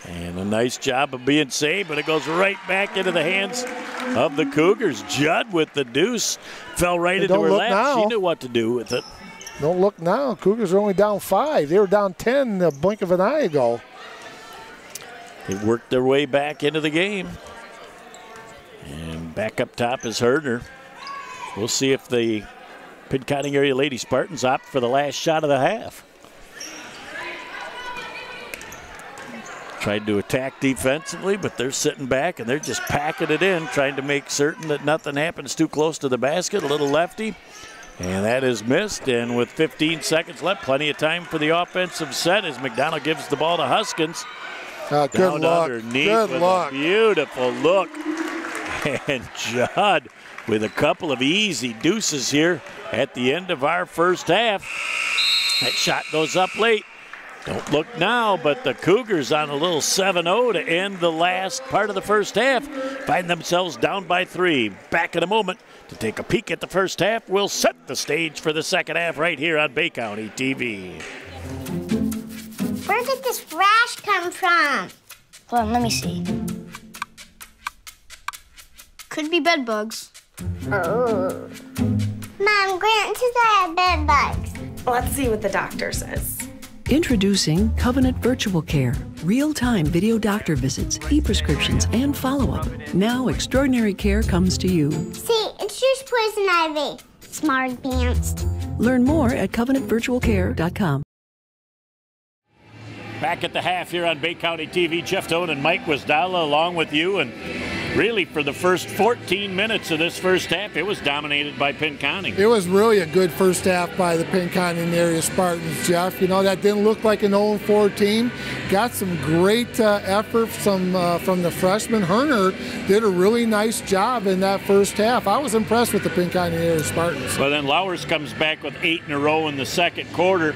And a nice job of being saved, but it goes right back into the hands of the Cougars. Judd with the deuce. Fell right into her lap.
Now.
She knew what to do with it.
Don't look now. Cougars are only down 5. They were down 10 a blink of an eye ago.
They worked their way back into the game. And back up top is Herder. We'll see if the Pinconning area Lady Spartans opt for the last shot of the half. Tried to attack defensively, but they're sitting back and they're just packing it in, trying to make certain that nothing happens too close to the basket. A little lefty, and that is missed. And with 15 seconds left, plenty of time for the offensive set as McDonald gives the ball to Huskins.
Good luck.
Underneath
Good
with
luck.
A beautiful look. And Judd with a couple of easy deuces here at the end of our first half. That shot goes up late. Don't look now, but the Cougars on a little 7-0 to end the last part of the first half. Find themselves down by 3. Back in a moment to take a peek at the first half. We'll set the stage for the second half right here on Bay County TV.
Where did this rash come from? Hold on, let me see. Could be bed bugs. Oh. Mom, Grant says I have bed bugs.
Let's see what the doctor says.
Introducing Covenant Virtual Care. Real-time video doctor visits, e-prescriptions, and follow-up. Now extraordinary care comes to you.
See, it's just poison ivy. Smart advanced.
Learn more at covenantvirtualcare.com.
Back at the half here on Bay County TV, Jeff Doan and Mike Wisdala along with you. And really, for the first 14 minutes of this first half, it was dominated by Pinconning.
It was really a good first half by the Pinconning area Spartans, Jeff. You know, that didn't look like an 0-4 team. Got some great effort from the freshman. Herner did a really nice job in that first half. I was impressed with the Pinconning area Spartans.
Well, then Lowers comes back with 8 in a row in the second quarter.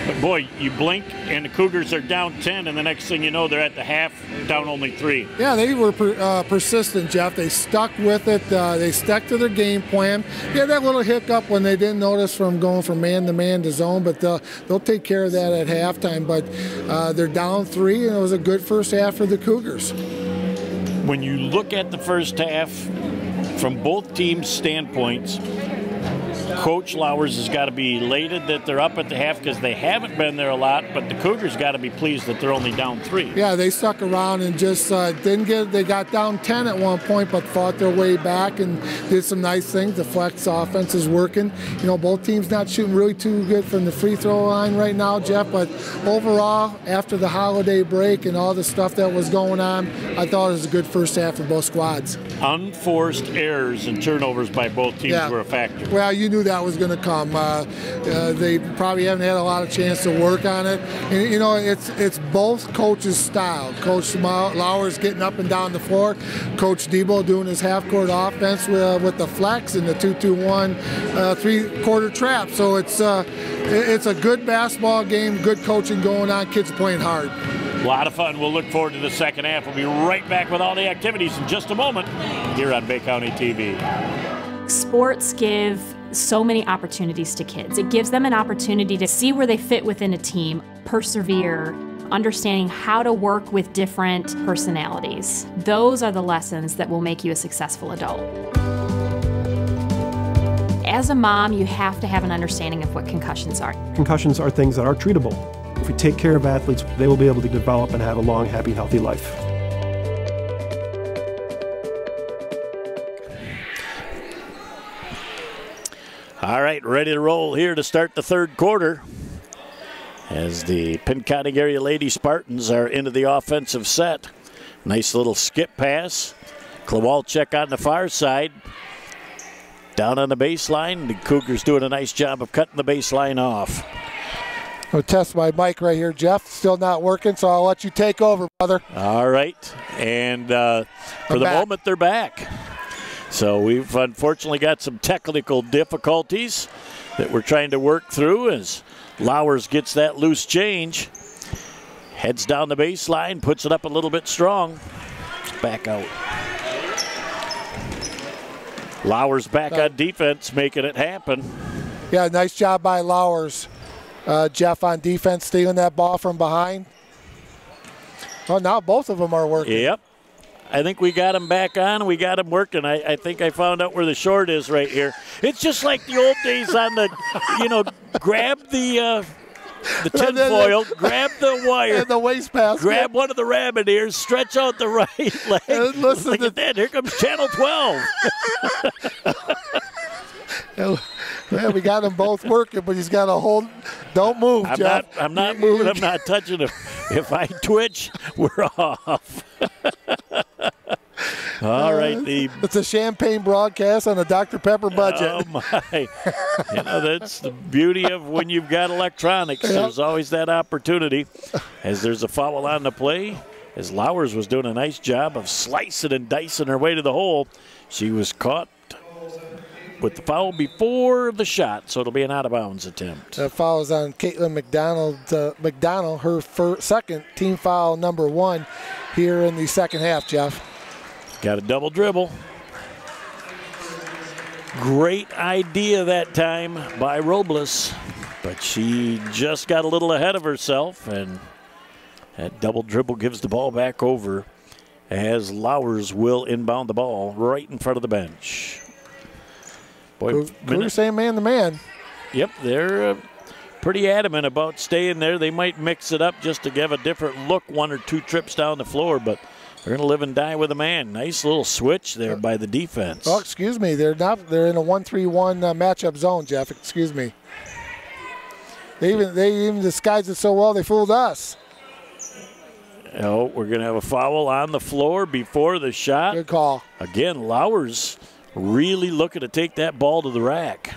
But boy, you blink and the Cougars are down 10, and the next thing you know, they're at the half down only 3.
Yeah, they were persistent, Jeff. They stuck with it. They stuck to their game plan. They had that little hiccup when they didn't notice from going from man to man to zone, but they'll take care of that at halftime. But they're down 3, and it was a good first half for the Cougars.
When you look at the first half from both teams' standpoints, Coach Lowers has got to be elated that they're up at the half because they haven't been there a lot, but the Cougars got to be pleased that they're only down 3.
Yeah, they stuck around and just didn't get. They got down 10 at one point, but fought their way back and did some nice things. The flex offense is working. You know, both teams not shooting really too good from the free throw line right now, Jeff. But overall, after the holiday break and all the stuff that was going on, I thought it was a good first half for both squads.
Unforced errors and turnovers by both teams were a factor.
Well, you knew that was going to come. They probably haven't had a lot of chance to work on it. And, you know, it's both coaches' style. Coach Lowers getting up and down the floor. Coach Debo doing his half-court offense with the flex and the 2-2-1 three-quarter trap. So it's a good basketball game, good coaching going on. Kids playing hard.
A lot of fun. We'll look forward to the second half. We'll be right back with all the activities in just a moment here on Bay County TV.
Sports give so many opportunities to kids. It gives them an opportunity to see where they fit within a team, persevere, understanding how to work with different personalities. Those are the lessons that will make you a successful adult. As a mom, you have to have an understanding of what concussions are.
Concussions are things that are treatable. If we take care of athletes, they will be able to develop and have a long, happy, healthy life.
All right, ready to roll here to start the third quarter as the Pinconning area Lady Spartans are into the offensive set. Nice little skip pass. Kowalczyk on the far side. Down on the baseline. The Cougars doing a nice job of cutting the baseline off.
I'll test my mic right here, Jeff. Still not working, so I'll let you take over, brother.
All right. And for the moment, they're back. So we've unfortunately got some technical difficulties that we're trying to work through as Lowers gets that loose change. Heads down the baseline, puts it up a little bit strong. Back out. Lowers back on defense, making it happen.
Yeah, nice job by Lowers. Jeff on defense, stealing that ball from behind. Well, now both of them are working.
Yep. I think we got him back on. We got him working. I think I found out where the short is right here. It's just like the old days on the, grab the tin foil, grab the wire.
And the waist pass.
Grab one of the rabbit ears, stretch out the right leg.
And listen
Look at that. Here comes Channel 12.
Yeah, we got them both working, but he's got to hold. Don't move, Jeff.
I'm not moving. I'm not touching him. If I twitch, we're off. All right.
It's a champagne broadcast on a Dr. Pepper budget.
Oh, my. That's the beauty of when you've got electronics.
Yep.
There's always that opportunity. As there's a foul on the play, as Lowers was doing a nice job of slicing and dicing her way to the hole, she was caught with the foul before the shot, so it'll be an out-of-bounds attempt.
That foul is on Caitlin McDonald, her second team foul number 1 here in the second half, Jeff.
Got a double dribble. Great idea that time by Robles, but she just got a little ahead of herself, and that double dribble gives the ball back over as Lowers will inbound the ball right in front of the bench. Boy,
Cougars saying man-to-man.
Yep, they're pretty adamant about staying there. They might mix it up just to give a different look 1 or 2 trips down the floor, but they're going to live and die with a man. Nice little switch there by the defense.
Oh, excuse me. They're in a 1-3-1 matchup zone, Jeff. Excuse me. They even disguised it so well they fooled us.
Oh, we're going to have a foul on the floor before the shot.
Good call.
Again, Lowers really looking to take that ball to the rack.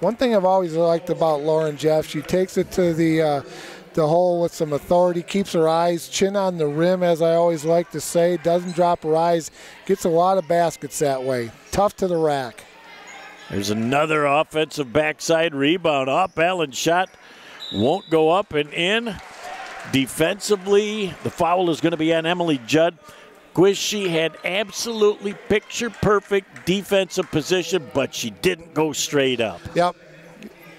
One thing I've always liked about Lauren, Jeff, she takes it to the hole with some authority, keeps her eyes, chin on the rim, as I always like to say, doesn't drop her eyes, gets a lot of baskets that way. Tough to the rack.
There's another offensive backside rebound. Off-balance shot won't go up and in. Defensively, the foul is going to be on Emily Judd. She had absolutely picture-perfect defensive position, but she didn't go straight up.
Yep.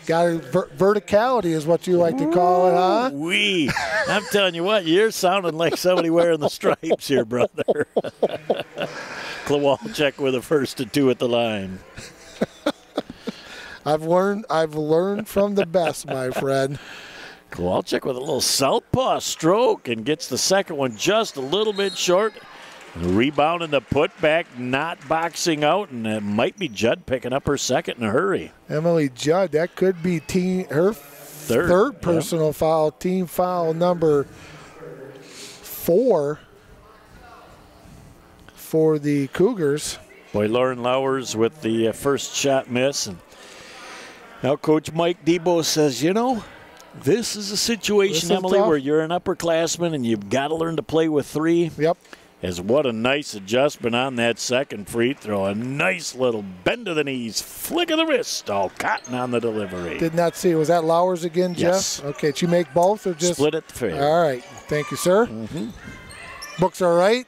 Got verticality is what you like to call it, huh?
I'm telling you what, you're sounding like somebody wearing the stripes here, brother. Kowalczyk with a 1st and 2 at the line.
I've learned from the best, my friend.
Kowalczyk with a little southpaw stroke and gets the second one just a little bit short. Rebound and the putback, not boxing out, and it might be Judd picking up her second in a hurry.
Emily Judd, that could be her third personal foul, team foul number 4 for the Cougars.
Boy, Lauren Lowers with the first shot miss. And now Coach Mike Debo says, this is a situation, Emily, where you're an upperclassman and you've got to learn to play with 3.
Yep.
As what a nice adjustment on that second free throw. A nice little bend of the knees, flick of the wrist, all cotton on the delivery.
Did not see. Was that Lowers again, Jeff?
Yes.
Okay, did you make both or just?
Split it fair.
All right. Thank you, sir.
Mm-hmm.
Books all right.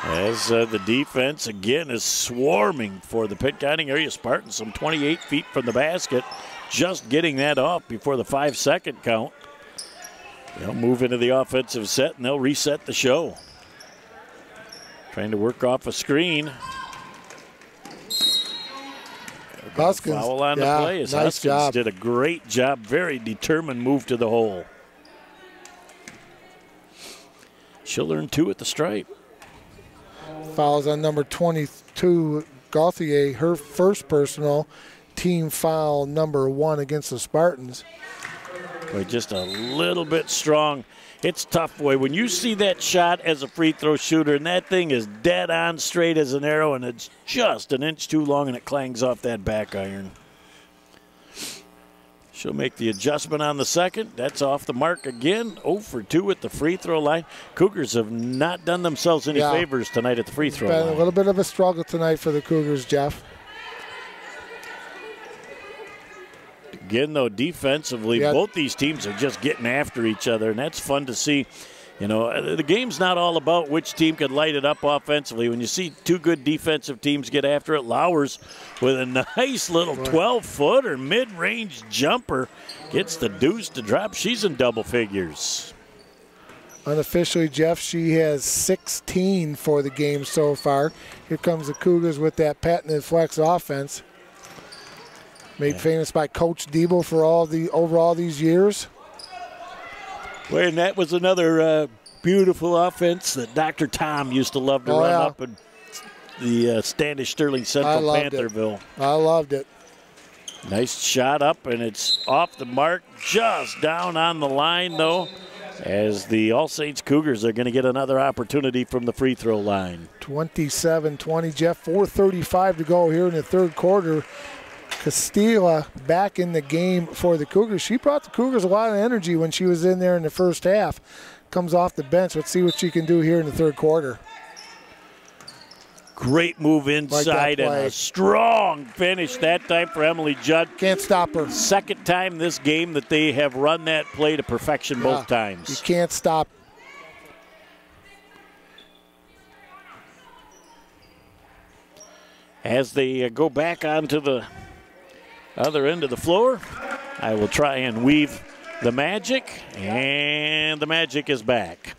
As the defense, again, is swarming for the Pinconning area Spartans, some 28 feet from the basket. Just getting that off before the 5-second count. They'll move into the offensive set, and they'll reset the show. Trying to work off a screen.
Huskins.
Foul on the play. As
nice
Huskins
job.
did a great job, very determined move to the hole. She'll earn 2 at the stripe.
Fouls on number 22, Gauthier, her first personal, team foul number 1 against the Spartans.
Boy, just a little bit strong. It's tough, boy. When you see that shot as a free throw shooter and that thing is dead on straight as an arrow and it's just an inch too long and it clangs off that back iron. She'll make the adjustment on the second. That's off the mark again. 0 for 2 at the free throw line. Cougars have not done themselves any favors tonight at the free throw line.
A little bit of a struggle tonight for the Cougars, Jeff.
Again, though, defensively, both these teams are just getting after each other, and that's fun to see. You know, the game's not all about which team can light it up offensively. When you see two good defensive teams get after it, Lowers with a nice little 12-footer mid-range jumper gets the deuce to drop. She's in double figures.
Unofficially, Jeff, she has 16 for the game so far. Here comes the Cougars with that patented flex offense. Made famous by Coach Debo for over all these years.
Well, and that was another beautiful offense that Dr. Tom used to love to run up in the Standish Sterling Central Pantherville.
I loved it.
Nice shot up, and it's off the mark, just down on the line, though, as the All Saints Cougars are going to get another opportunity from the free throw line.
27-20, Jeff. 4:35 to go here in the third quarter. Castilla back in the game for the Cougars. She brought the Cougars a lot of energy when she was in there in the first half. Comes off the bench. Let's see what she can do here in the third quarter.
Great move inside and a strong finish that time for Emily Judd.
Can't stop her.
Second time this game that they have run that play to perfection both times.
You can't stop.
As they go back onto the other end of the floor, I will try and weave the magic, and the magic is back.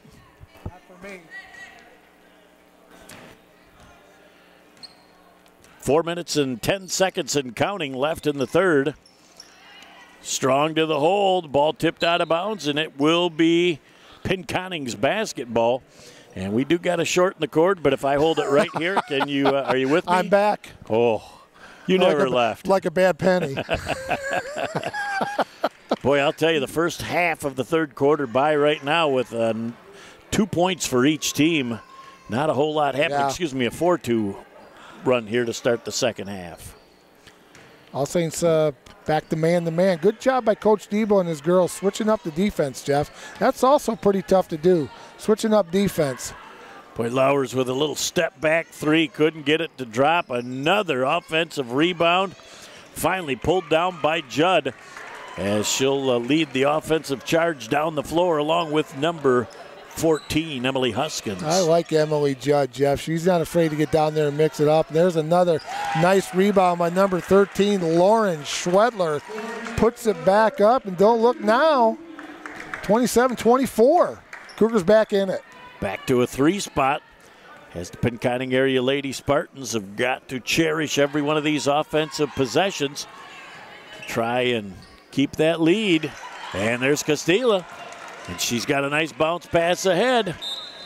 4 minutes and 10 seconds and counting left in the third. Strong to the hole, the ball tipped out of bounds, and it will be Pinconning's basketball. And we do got to shorten the cord, but if I hold it right here, can you? Are you with me?
I'm back.
Oh. You never left.
Like a bad penny.
Boy, I'll tell you, the first half of the third quarter by right now with 2 points for each team. Not a whole lot happening.
Yeah.
Excuse me, a 4-2 run here to start the second half.
All Saints back to man-to-man. Good job by Coach Debo and his girls switching up the defense, Jeff. That's also pretty tough to do, switching up defense.
Boy, Lowers with a little step back three, couldn't get it to drop. Another offensive rebound, finally pulled down by Judd as she'll lead the offensive charge down the floor along with number 14, Emily Huskins.
I like Emily Judd, Jeff. She's not afraid to get down there and mix it up. There's another nice rebound by number 13, Lauren Schwedler. Puts it back up, and don't look now. 27-24. Cougars back in it.
Back to a three spot as the Pinconning area Lady Spartans have got to cherish every one of these offensive possessions to try and keep that lead. And there's Castilla, and she's got a nice bounce pass ahead.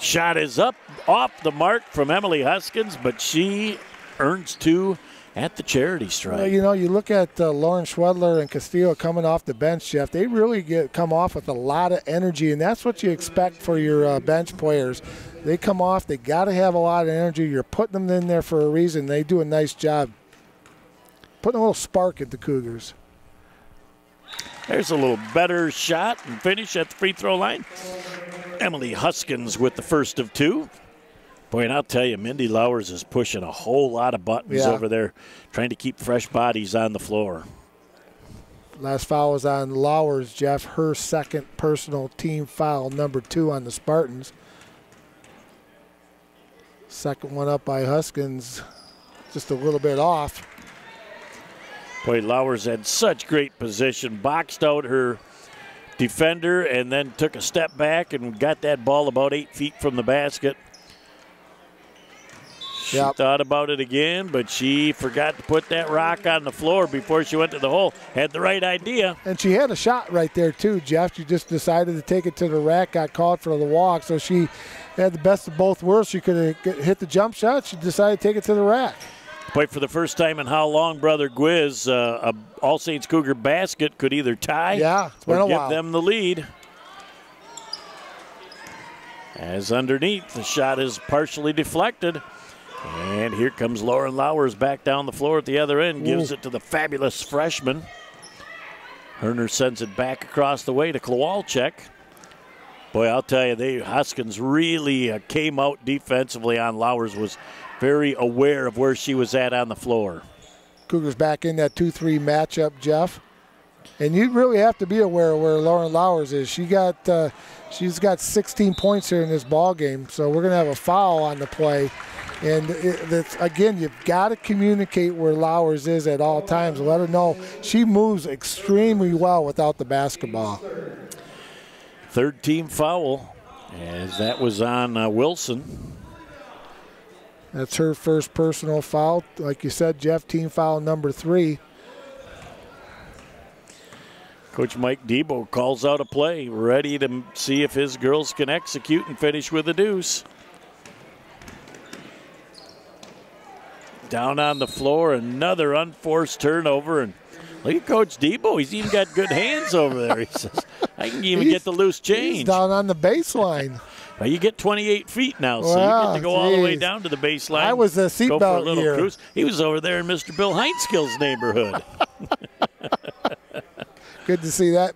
Shot is up off the mark from Emily Huskins, but she earns two at the charity stripe.
Well, you know, you look at Lauren Schwedler and Castillo coming off the bench, Jeff. They really come off with a lot of energy, and that's what you expect for your bench players. They come off, they got to have a lot of energy. You're putting them in there for a reason. They do a nice job putting a little spark at the Cougars.
There's a little better shot and finish at the free throw line. Emily Huskins with the first of two. Boy, and I'll tell you, Mindy Lowers is pushing a whole lot of buttons over there, trying to keep fresh bodies on the floor.
Last foul is on Lowers, Jeff. Her second personal team foul, number 2 on the Spartans. Second one up by Huskins, just a little bit off.
Boy, Lowers had such great position, boxed out her defender, and then took a step back and got that ball about 8 feet from the basket. She thought about it again, but she forgot to put that rock on the floor before she went to the hole. Had the right idea.
And she had a shot right there, too, Jeff. She just decided to take it to the rack, got called for the walk. So she had the best of both worlds. She could have hit the jump shot. She decided to take it to the rack.
Boy, for the first time in how long, Brother Gwiz, a All Saints Cougar basket could either tie or give them the lead. As underneath, the shot is partially deflected. And here comes Lauren Lowers back down the floor at the other end, gives it to the fabulous freshman. Herner sends it back across the way to Kowalczyk. Boy, I'll tell you, Huskins really came out defensively on Lowers, was very aware of where she was at on the floor.
Cougars back in that 2-3 matchup, Jeff. And you really have to be aware of where Lauren Lowers is. She's got 16 points here in this ball game, so we're going to have a foul on the play. And again, you've got to communicate where Lowers is at all times. Let her know she moves extremely well without the basketball.
Third team foul, as that was on Wilson.
That's her first personal foul. Like you said, Jeff, team foul number 3.
Coach Mike Debo calls out a play, ready to see if his girls can execute and finish with a deuce. Down on the floor, another unforced turnover. And look at Coach Debo. He's even got good hands over there. He says, I can even get the loose change.
He's down on the baseline.
Well, you get 28 feet now, so you get to go all the way down to the baseline.
I was a seatbelt year.
Cruise. He was over there in Mr. Bill Heinskill's neighborhood.
Good to see that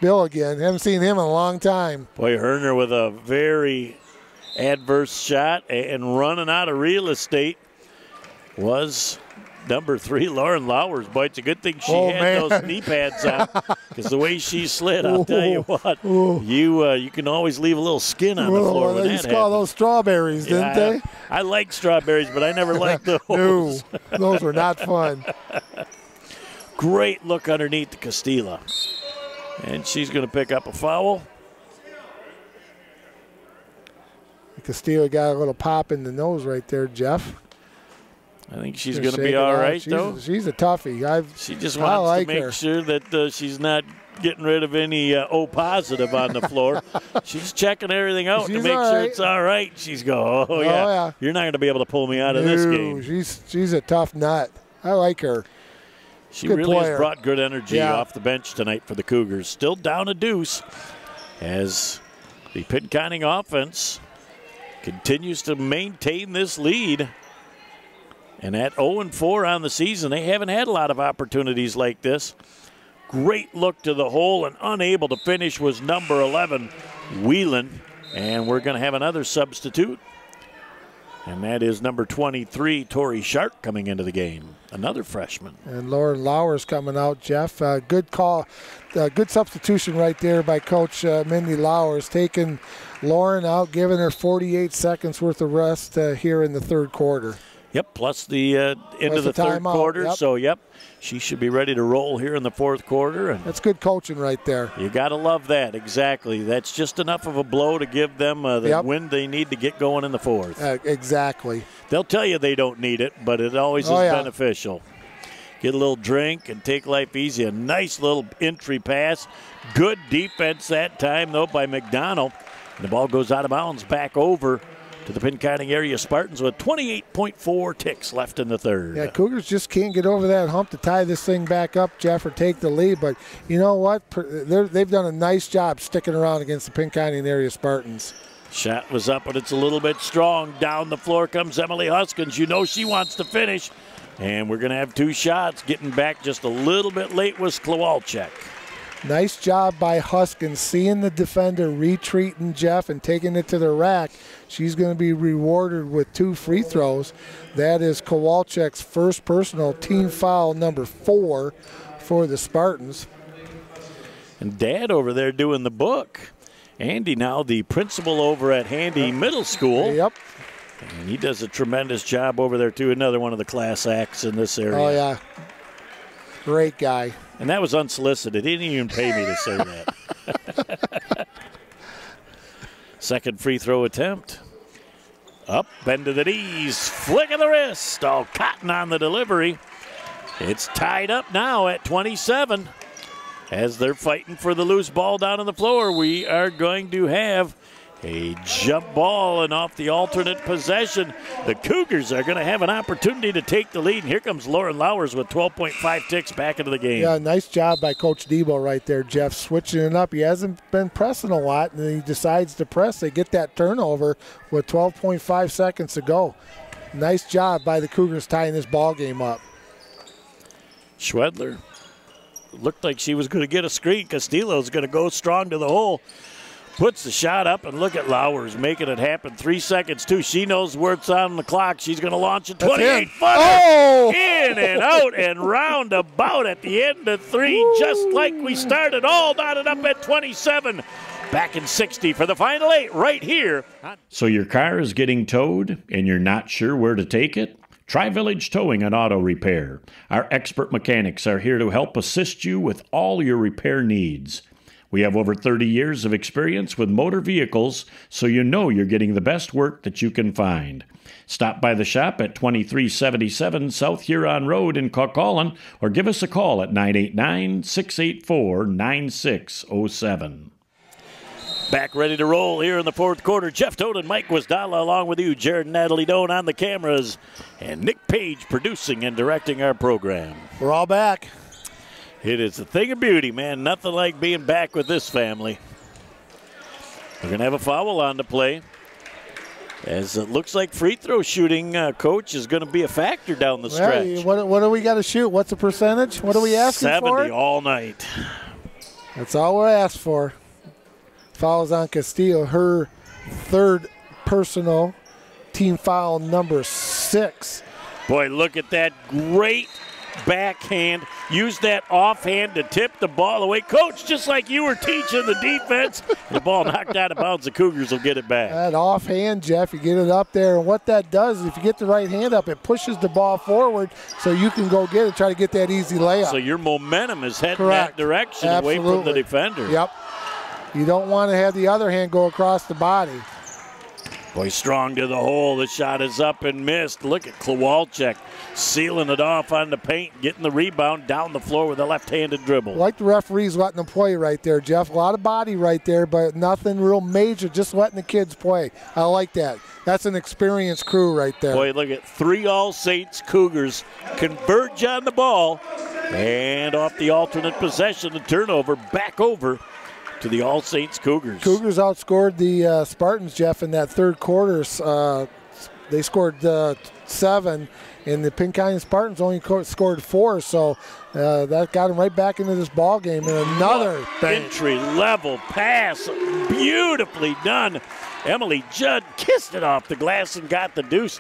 Bill again. Haven't seen him in a long time.
Boy, Herner with a very adverse shot and running out of real estate was number 3, Lauren Lowers. Boy, it's a good thing she had those knee pads on, because the way she slid, I'll tell you what, you can always leave a little skin on the floor when that happens.
They used to call those strawberries, didn't they?
I like strawberries, but I never liked those.
No, those were not fun.
Great look underneath the Castilla. And she's going to pick up a foul.
Castilla got a little pop in the nose right there, Jeff.
I think she's going to be all right, though.
She's a toughie.
She just wants to make sure that she's not getting rid of any O positive on the floor. She's checking everything out to make sure it's all right. She's going, oh, yeah, you're not going to be able to pull me out of this game.
She's a tough nut. I like her.
She really has brought good energy off the bench tonight for the Cougars. Still down a deuce as the Pinconning offense continues to maintain this lead. And at 0-4 on the season, they haven't had a lot of opportunities like this. Great look to the hole, and unable to finish was number 11, Whelan. And we're going to have another substitute. And that is number 23, Tori Shark, coming into the game. Another freshman.
And Lauren Lowers coming out, Jeff. Good call. Good substitution right there by Coach Mindy Lowers, taking Lauren out, giving her 48 seconds worth of rest here in the third quarter.
Yep, plus the end of the third quarter.
Yep.
So, she should be ready to roll here in the fourth quarter. And
that's good coaching right there.
You got to love that, exactly. That's just enough of a blow to give them the wind they need to get going in the fourth.
Exactly.
They'll tell you they don't need it, but it always is beneficial. Get a little drink and take life easy. A nice little entry pass. Good defense that time, though, by McDonald. And the ball goes out of bounds back over to the Pinconning area Spartans with 28.4 ticks left in the third.
Yeah, Cougars just can't get over that hump to tie this thing back up, Jeff, or take the lead. But you know what? They've done a nice job sticking around against the Pinconning area Spartans.
Shot was up, but it's a little bit strong. Down the floor comes Emily Huskins. You know she wants to finish. And we're going to have 2 shots. Getting back just a little bit late was Kowalczyk.
Nice job by Huskins, seeing the defender retreating, Jeff, and taking it to the rack. She's going to be rewarded with 2 free throws. That is Kowalczyk's first personal, team foul number 4 for the Spartans.
And Dad over there doing the book. Andy now the principal over at Handy Middle School.
Yep.
And he does a tremendous job over there, too. Another one of the class acts in this area.
Oh, yeah. Great guy.
And that was unsolicited. He didn't even pay me to say that. Second free throw attempt. Up, bend to the knees, flick of the wrist. All Cotton on the delivery. It's tied up now at 27. As they're fighting for the loose ball down on the floor, we are going to have A jump ball, and off the alternate possession, the Cougars are going to have an opportunity to take the lead. And here comes Lauren Lowers with 12.5 ticks back into the game.
Yeah, nice job by Coach Debo right there, Jeff, switching it up. He hasn't been pressing a lot, and he decides to press. They get that turnover with 12.5 seconds to go. Nice job by the Cougars tying this ball game up.
Schwedler looked like she was going to get a screen. Castillo's going to go strong to the hole. Puts the shot up, and look at Lowers making it happen. 3 seconds, too. She knows where it's on the clock. She's going to launch a 28-footer.
Oh!
In and out and round about at the end of 3, just like we started. All knotted up at 27. Back in 60 for the final 8 right here.
So your car is getting towed and you're not sure where to take it? Try Village Towing and Auto Repair. Our expert mechanics are here to help assist you with all your repair needs. We have over 30 years of experience with motor vehicles, so you know you're getting the best work that you can find. Stop by the shop at 2377 South Huron Road in Coquitlam, or give us a call at 989-684-9607.
Back ready to roll here in the fourth quarter. Jeff Toad and Mike Wasdala along with you. Jared and Natalie Doan on the cameras. And Nick Page producing and directing our program.
We're all back.
It is a thing of beauty, man. Nothing like being back with this family. We're going to have a foul on the play. As it looks like free throw shooting, Coach, is going to be a factor down the stretch.
What do we got to shoot? What's the percentage? What are we asking
70
for?
70 all night.
That's all we're asked for. Fouls on Castillo, her third personal, team foul number 6.
Boy, look at that great backhand. Use that offhand to tip the ball away. Coach, just like you were teaching the defense, the ball knocked out of bounds. The Cougars will get it back.
That offhand, Jeff, you get it up there, and what that does is if you get the right hand up, it pushes the ball forward so you can go get it, try to get that easy layup.
So your momentum is heading
Correct.
that direction
Absolutely.
away from the defender.
Yep. You don't want to have the other hand go across the body.
Boy, strong to the hole. The shot is up and missed. Look at Kowalczyk sealing it off on the paint, getting the rebound down the floor with a left-handed dribble.
Like the referees letting them play right there, Jeff. A lot of body right there, but nothing real major, just letting the kids play. I like that. That's an experienced crew right there.
Boy, look at 3 All Saints Cougars converge on the ball. And off the alternate possession, the turnover back over to the All Saints Cougars.
Cougars outscored the Spartans, Jeff, in that third quarter. They scored 7, and the Pinconning Spartans only scored 4. So that got them right back into this ball game. And another
entry-level pass, beautifully done. Emily Judd kissed it off the glass and got the deuce.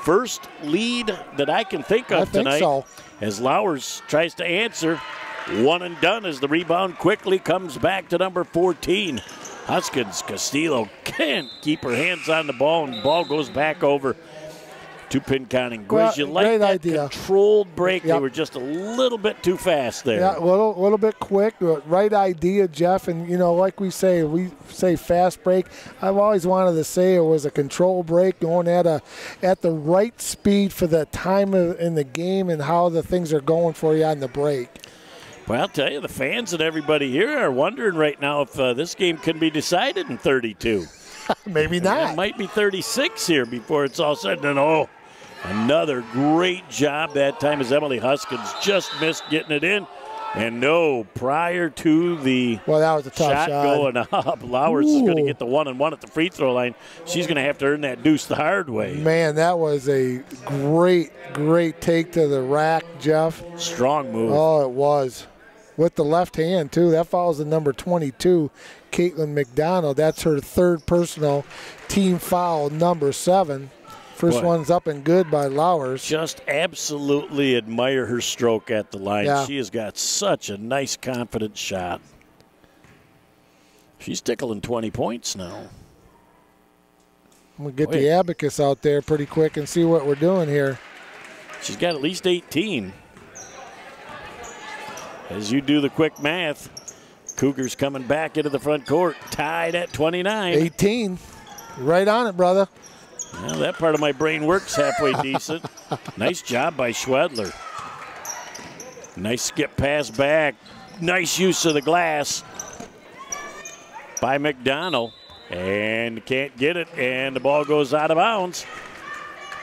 First lead that I can think of tonight.
So.
As Lowers tries to answer. One and done as the rebound quickly comes back to number 14. Huskins Castillo can't keep her hands on the ball, and the ball goes back over to Pinconning. Grizz, you like that controlled break. Yep. They were just a little bit too fast there.
Yeah, a little bit quick, but right idea, Jeff. And, you know, like we say fast break. I've always wanted to say it was a control break going at the right speed for the time in the game and how the things are going for you on the break.
Well, I'll tell you, the fans and everybody here are wondering right now if this game can be decided in 32.
Maybe not.
It might be 36 here before it's all said and done. Oh, another great job that time as Emily Huskins just missed getting it in. And no, prior to the
that was a tough shot
going up, Lowers is going to get the 1-and-1 at the free throw line. She's going to have to earn that deuce the hard way.
Man, that was a great take to the rack, Jeff.
Strong move.
Oh, it was. With the left hand, too. That follows the number 22, Caitlin McDonald. That's her third personal, team foul number 7. First one's up and good by Lowers.
Just absolutely admire her stroke at the line.
Yeah.
She has got such a nice, confident shot. She's tickling 20 points now.
I'm going to get the abacus out there pretty quick and see what we're doing here.
She's got at least 18. As you do the quick math, Cougars coming back into the front court, tied at 29.
18. Right on it, brother.
Well, that part of my brain works halfway decent. Nice job by Schwedler. Nice skip pass back. Nice use of the glass by McDonald. and can't get it, and the ball goes out of bounds.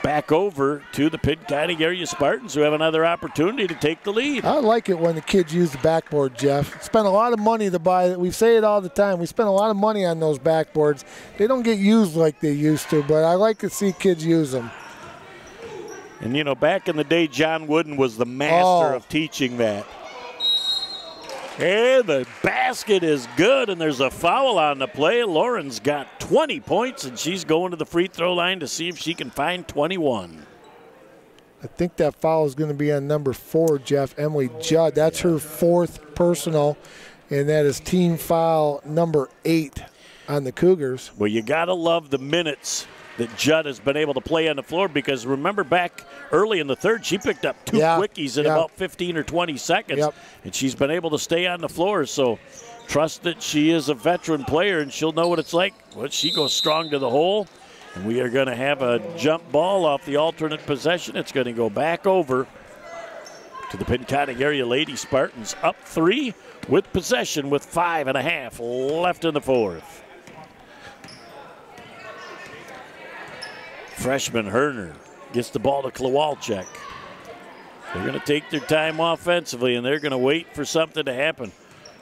Back over to the Pinconning area Spartans, who have another opportunity to take the lead.
I like it when the kids use the backboard, Jeff. Spend a lot of money to buy it. We say it all the time. We spend a lot of money on those backboards. They don't get used like they used to, but I like to see kids use them.
And, you know, back in the day, John Wooden was the master of teaching that. And the basket is good, and there's a foul on the play. Lauren's got 20 points, and she's going to the free throw line to see if she can find 21.
I think that foul is going to be on number 4, Jeff, Emily Judd. That's her 4th personal, and that is team foul number 8 on the Cougars.
Well, you got to love the minutes that Judd has been able to play on the floor, because remember back early in the third, she picked up 2 quickies in about 15 or 20 seconds, and she's been able to stay on the floor. So trust that she is a veteran player, and she'll know what it's like. Well, she goes strong to the hole, and we are going to have a jump ball off the alternate possession. It's going to go back over to the Pinconning area Lady Spartans, up 3 with possession with 5.5 left in the fourth. Freshman Herner gets the ball to Klawalczyk. They're going to take their time offensively, and they're going to wait for something to happen.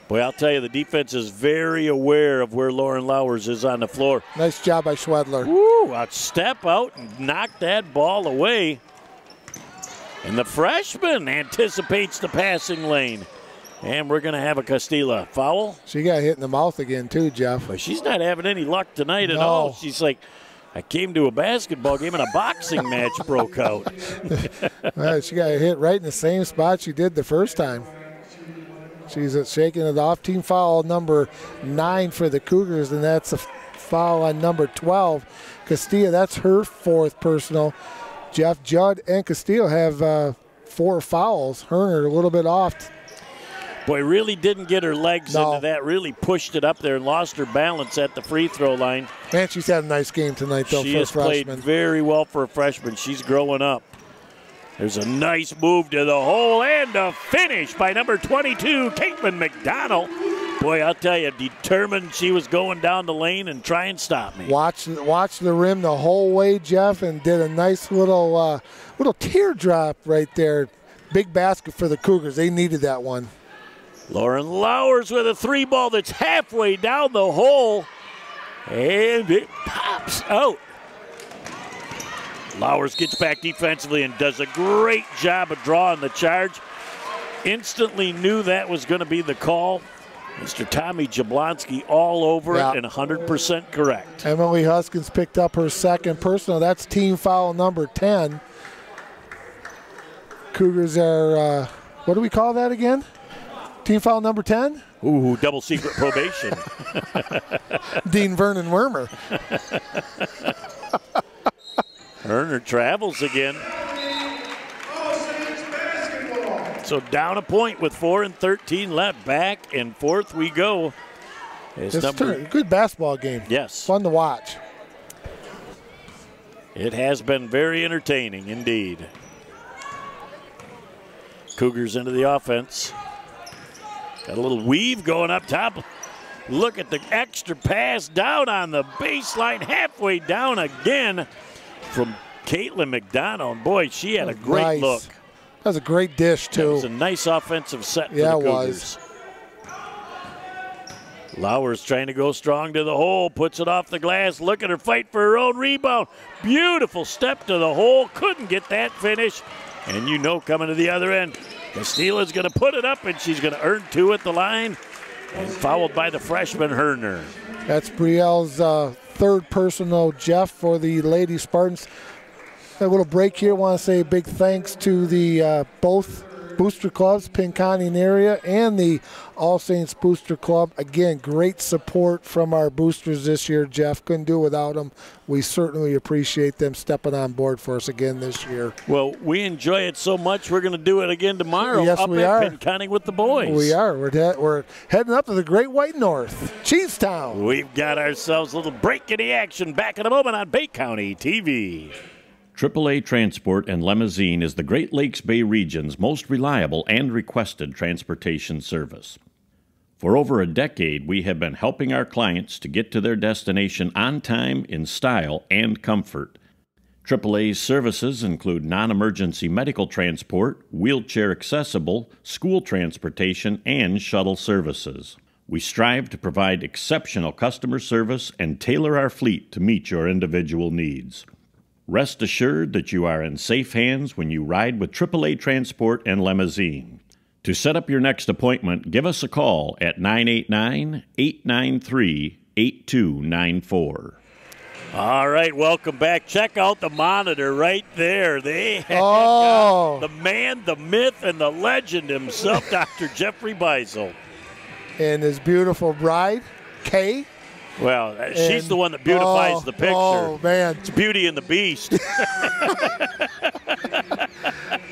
Boy, I'll tell you, the defense is very aware of where Lauren Lowers is on the floor.
Nice job by Schwedler.
Woo, a step out and knock that ball away. And the freshman anticipates the passing lane. And we're going to have a Castilla foul.
She got hit in the mouth again, too, Jeff.
But she's not having any luck tonight at all. She's like, I came to a basketball game and a boxing match broke out.
Well, she got hit right in the same spot she did the first time. She's shaking it off. Team foul number 9 for the Cougars, and that's a foul on number 12. Castilla, that's her 4th personal. Jeff, Judd, and Castilla have 4 fouls. Herner a little bit off.
Boy, really didn't get her legs into that. Really pushed it up there and lost her balance at the free throw line.
Man, she's had a nice game tonight, though,
she
for a
has
freshman.
Played very well for a freshman. She's growing up. There's a nice move to the hole and a finish by number 22, Caitlin McDonald. Boy, I'll tell you, determined she was going down the lane and try and stop me.
Watch the rim the whole way, Jeff, and did a nice little teardrop right there. Big basket for the Cougars. They needed that one.
Lauren Lowers with a 3 ball that's halfway down the hole, and it pops out. Lowers gets back defensively and does a great job of drawing the charge. Instantly knew that was going to be the call. Mr. Tommy Jablonski all over it and 100% correct.
Emily Huskins picked up her 2nd personal. That's team foul number 10. Cougars are, what do we call that again? Team foul number 10?
Ooh, double secret probation.
Dean Vernon Wormer.
Herner travels again. So down a point with 4:13 left. Back and forth we go.
It's a good basketball game.
Yes.
Fun to watch.
It has been very entertaining indeed. Cougars into the offense. Got a little weave going up top. Look at the extra pass down on the baseline, halfway down again from Caitlin McDonald. Boy, she had a great look.
That was a great dish, too.
It was a nice offensive set for the Cougars. Lowers trying to go strong to the hole, puts it off the glass. Look at her fight for her own rebound. Beautiful step to the hole. Couldn't get that finish. And you know, coming to the other end, Castilla's going to put it up, and she's going to earn 2 at the line. And fouled by the freshman Herner.
That's Brielle's 3rd personal, Jeff, for the Lady Spartans. A little break here. I want to say a big thanks to the both booster clubs, Pinconning area, and the All Saints Booster Club. Again, great support from our boosters this year, Jeff. Couldn't do without them. We certainly appreciate them stepping on board for us again this year.
Well, we enjoy it so much, we're going to do it again tomorrow.
Yes,
up
we
at
are.
Pinconning with the boys.
We are. We're heading up to the Great White North, Cheestown.
We've got ourselves a little break in the action. Back in a moment on Bay County TV.
AAA Transport and Limousine is the Great Lakes Bay region's most reliable and requested transportation service. For over a decade, we have been helping our clients to get to their destination on time, in style, and comfort. AAA's services include non-emergency medical transport, wheelchair accessible, school transportation, and shuttle services. We strive to provide exceptional customer service and tailor our fleet to meet your individual needs. Rest assured that you are in safe hands when you ride with AAA Transport and Limousine. To set up your next appointment, give us a call at 989-893-8294.
All right, welcome back. Check out the monitor right there. They have got the man, the myth, and the legend himself, Dr. Jeffrey Beisel.
And his beautiful bride, Kay.
Well, she's the one that beautifies the picture.
Oh, man.
It's Beauty and the Beast.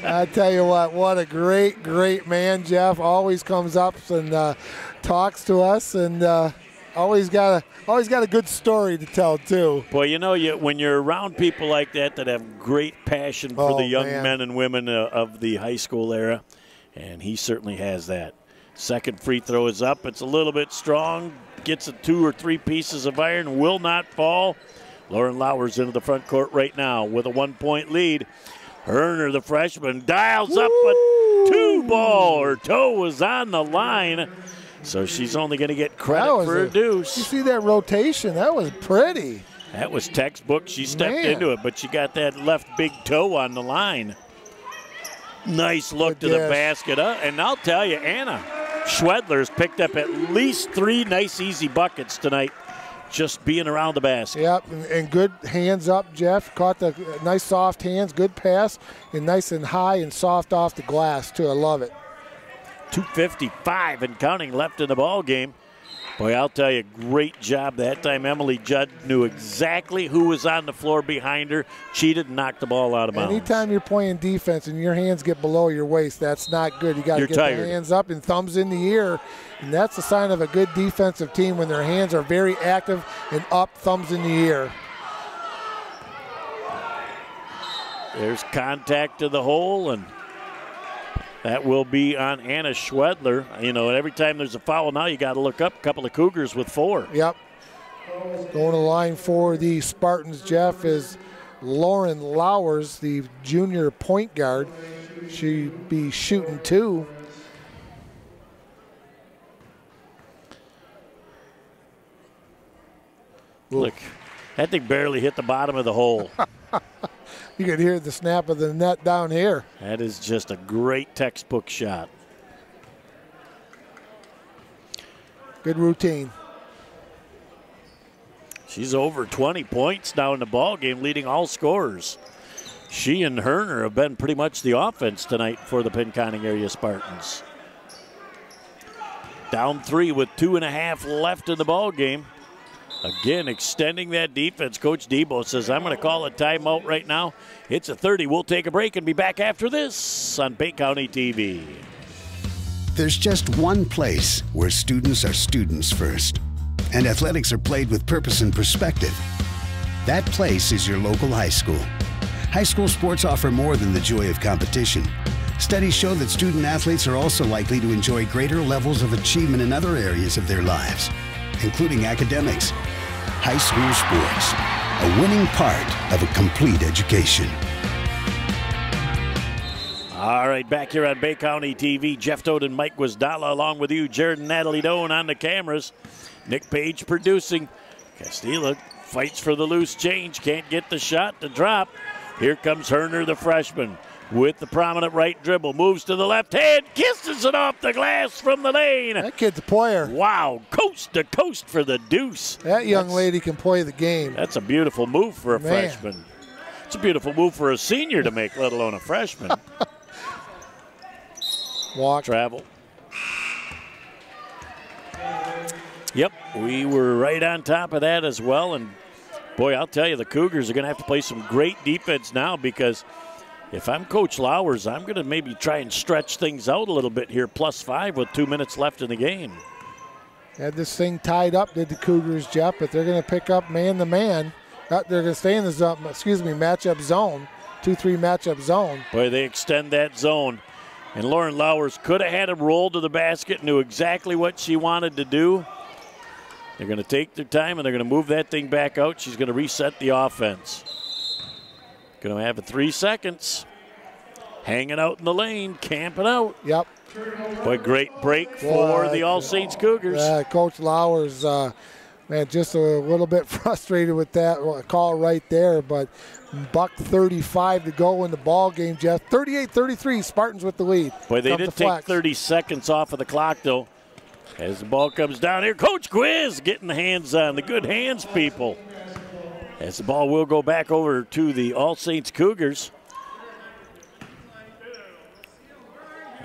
I tell you what a great, great man, Jeff. Always comes up and talks to us, and always got a good story to tell, too.
Well, you know, when you're around people like that have great passion for the young men and women of the high school era, and he certainly has that. Second free throw is up. It's a little bit strong. Gets 2 or 3 pieces of iron. Will not fall. Lauren Lauer's into the front court right now with a 1-point lead. Herner, the freshman, dials up a 2-ball. Her toe was on the line, so she's only going to get credit for a deuce.
You see that rotation? That was pretty.
That was textbook. She stepped into it, but she got that left big toe on the line. Nice look to the basket. And I'll tell you, Anna Schwedler's picked up at least 3 nice, easy buckets tonight, just being around the basket.
Yep, and good hands up, Jeff. Caught the nice soft hands, good pass, and nice and high and soft off the glass, too. I love it.
2:55 and counting left in the ball game. Boy, I'll tell you, great job that time. Emily Judd knew exactly who was on the floor behind her, cheated, and knocked the ball out of bounds.
Anytime you're playing defense and your hands get below your waist, that's not good. You got to get the hands up and thumbs in the air, and that's a sign of a good defensive team when their hands are very active and up, thumbs in the air.
There's contact to the hole, and that will be on Anna Schwedler. You know, every time there's a foul now, you got to look up. A couple of Cougars with 4.
Yep. Going to line for the Spartans, Jeff, is Lauren Lowers, the junior point guard. She'd be shooting 2.
Look, that thing barely hit the bottom of the hole.
You could hear the snap of the net down here.
That is just a great textbook shot.
Good routine.
She's over 20 points now in the ball game, leading all scorers. She and Herner have been pretty much the offense tonight for the Pinconning area Spartans. Down 3 with 2.5 left in the ball game. Again, extending that defense. Coach Debo says, I'm going to call a timeout right now. It's a 30. We'll take a break and be back after this on Bay County TV.
There's just one place where students are students first, and athletics are played with purpose and perspective. That place is your local high school. High school sports offer more than the joy of competition. Studies show that student athletes are also likely to enjoy greater levels of achievement in other areas of their lives, including academics. High school sports, a winning part of a complete education.
All right, back here on Bay County TV, Jeff Toad and Mike Guasdala along with you, Jared and Natalie Doan on the cameras. Nick Page producing. Castilla fights for the loose change, can't get the shot to drop. Here comes Herner, the freshman, with the prominent right dribble, moves to the left hand, kisses it off the glass from the lane.
That kid's a player.
Wow, coast to coast for the deuce.
That young lady can play the game.
That's a beautiful move for a freshman. It's a beautiful move for a senior to make, let alone a freshman.
Walk.
Travel. Yep, we were right on top of that as well. And, boy, I'll tell you, the Cougars are going to have to play some great defense now, because if I'm Coach Lowers, I'm going to maybe try and stretch things out a little bit here, +5 with 2 minutes left in the game.
Had this thing tied up, did the Cougars, Jeff, but they're going to pick up man-to-man. They're going to stay in the zone, matchup zone, 2-3 matchup zone.
Boy, they extend that zone. And Lauren Lowers could have had a roll to the basket, knew exactly what she wanted to do. They're going to take their time, and they're going to move that thing back out. She's going to reset the offense. Going to have it 3 seconds. Hanging out in the lane, camping out.
Yep.
Boy, great break for the All Saints Cougars.
Yeah, Coach Lowers, man, just a little bit frustrated with that call right there, but $1:35 to go in the ball game, Jeff. 38-33, Spartans with the lead.
Boy, they did take 30 seconds off of the clock, though. As the ball comes down here, Coach Quiz getting the hands on, the good hands, people. As the ball will go back over to the All Saints Cougars.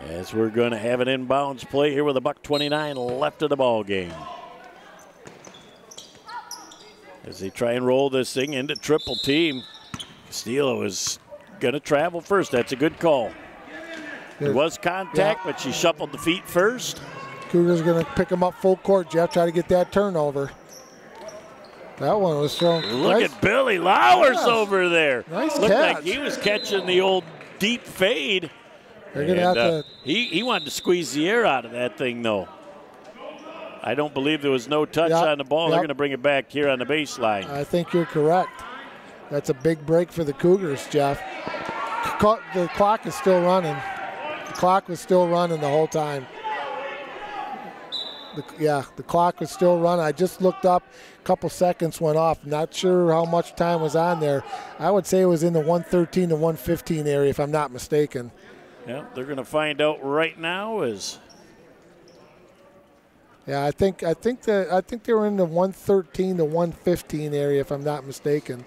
As we're going to have an inbounds play here with $1:29 left of the ball game. As they try and roll this thing into triple team, Castillo is going to travel first. That's a good call. There was contact, but she shuffled the feet first.
Cougars going to pick them up full court, Jeff, try to get that turnover. That one was thrown.
Look at Billy Lowers over there.
Nice
Looked
catch.
like he was catching the old deep fade.
They're going to have to.
He wanted to squeeze the air out of that thing, though. I don't believe there was no touch on the ball. They're going to bring it back here on the baseline.
I think you're correct. That's a big break for the Cougars, Jeff. The clock is still running. The clock was still running the whole time. The clock was still running. I just looked up. A couple seconds went off. Not sure how much time was on there. I would say it was in the 1:13 to 1:15 area, if I'm not mistaken.
Yeah, they're going to find out right now.
Yeah, I think they were in the 1:13 to 1:15 area, if I'm not mistaken.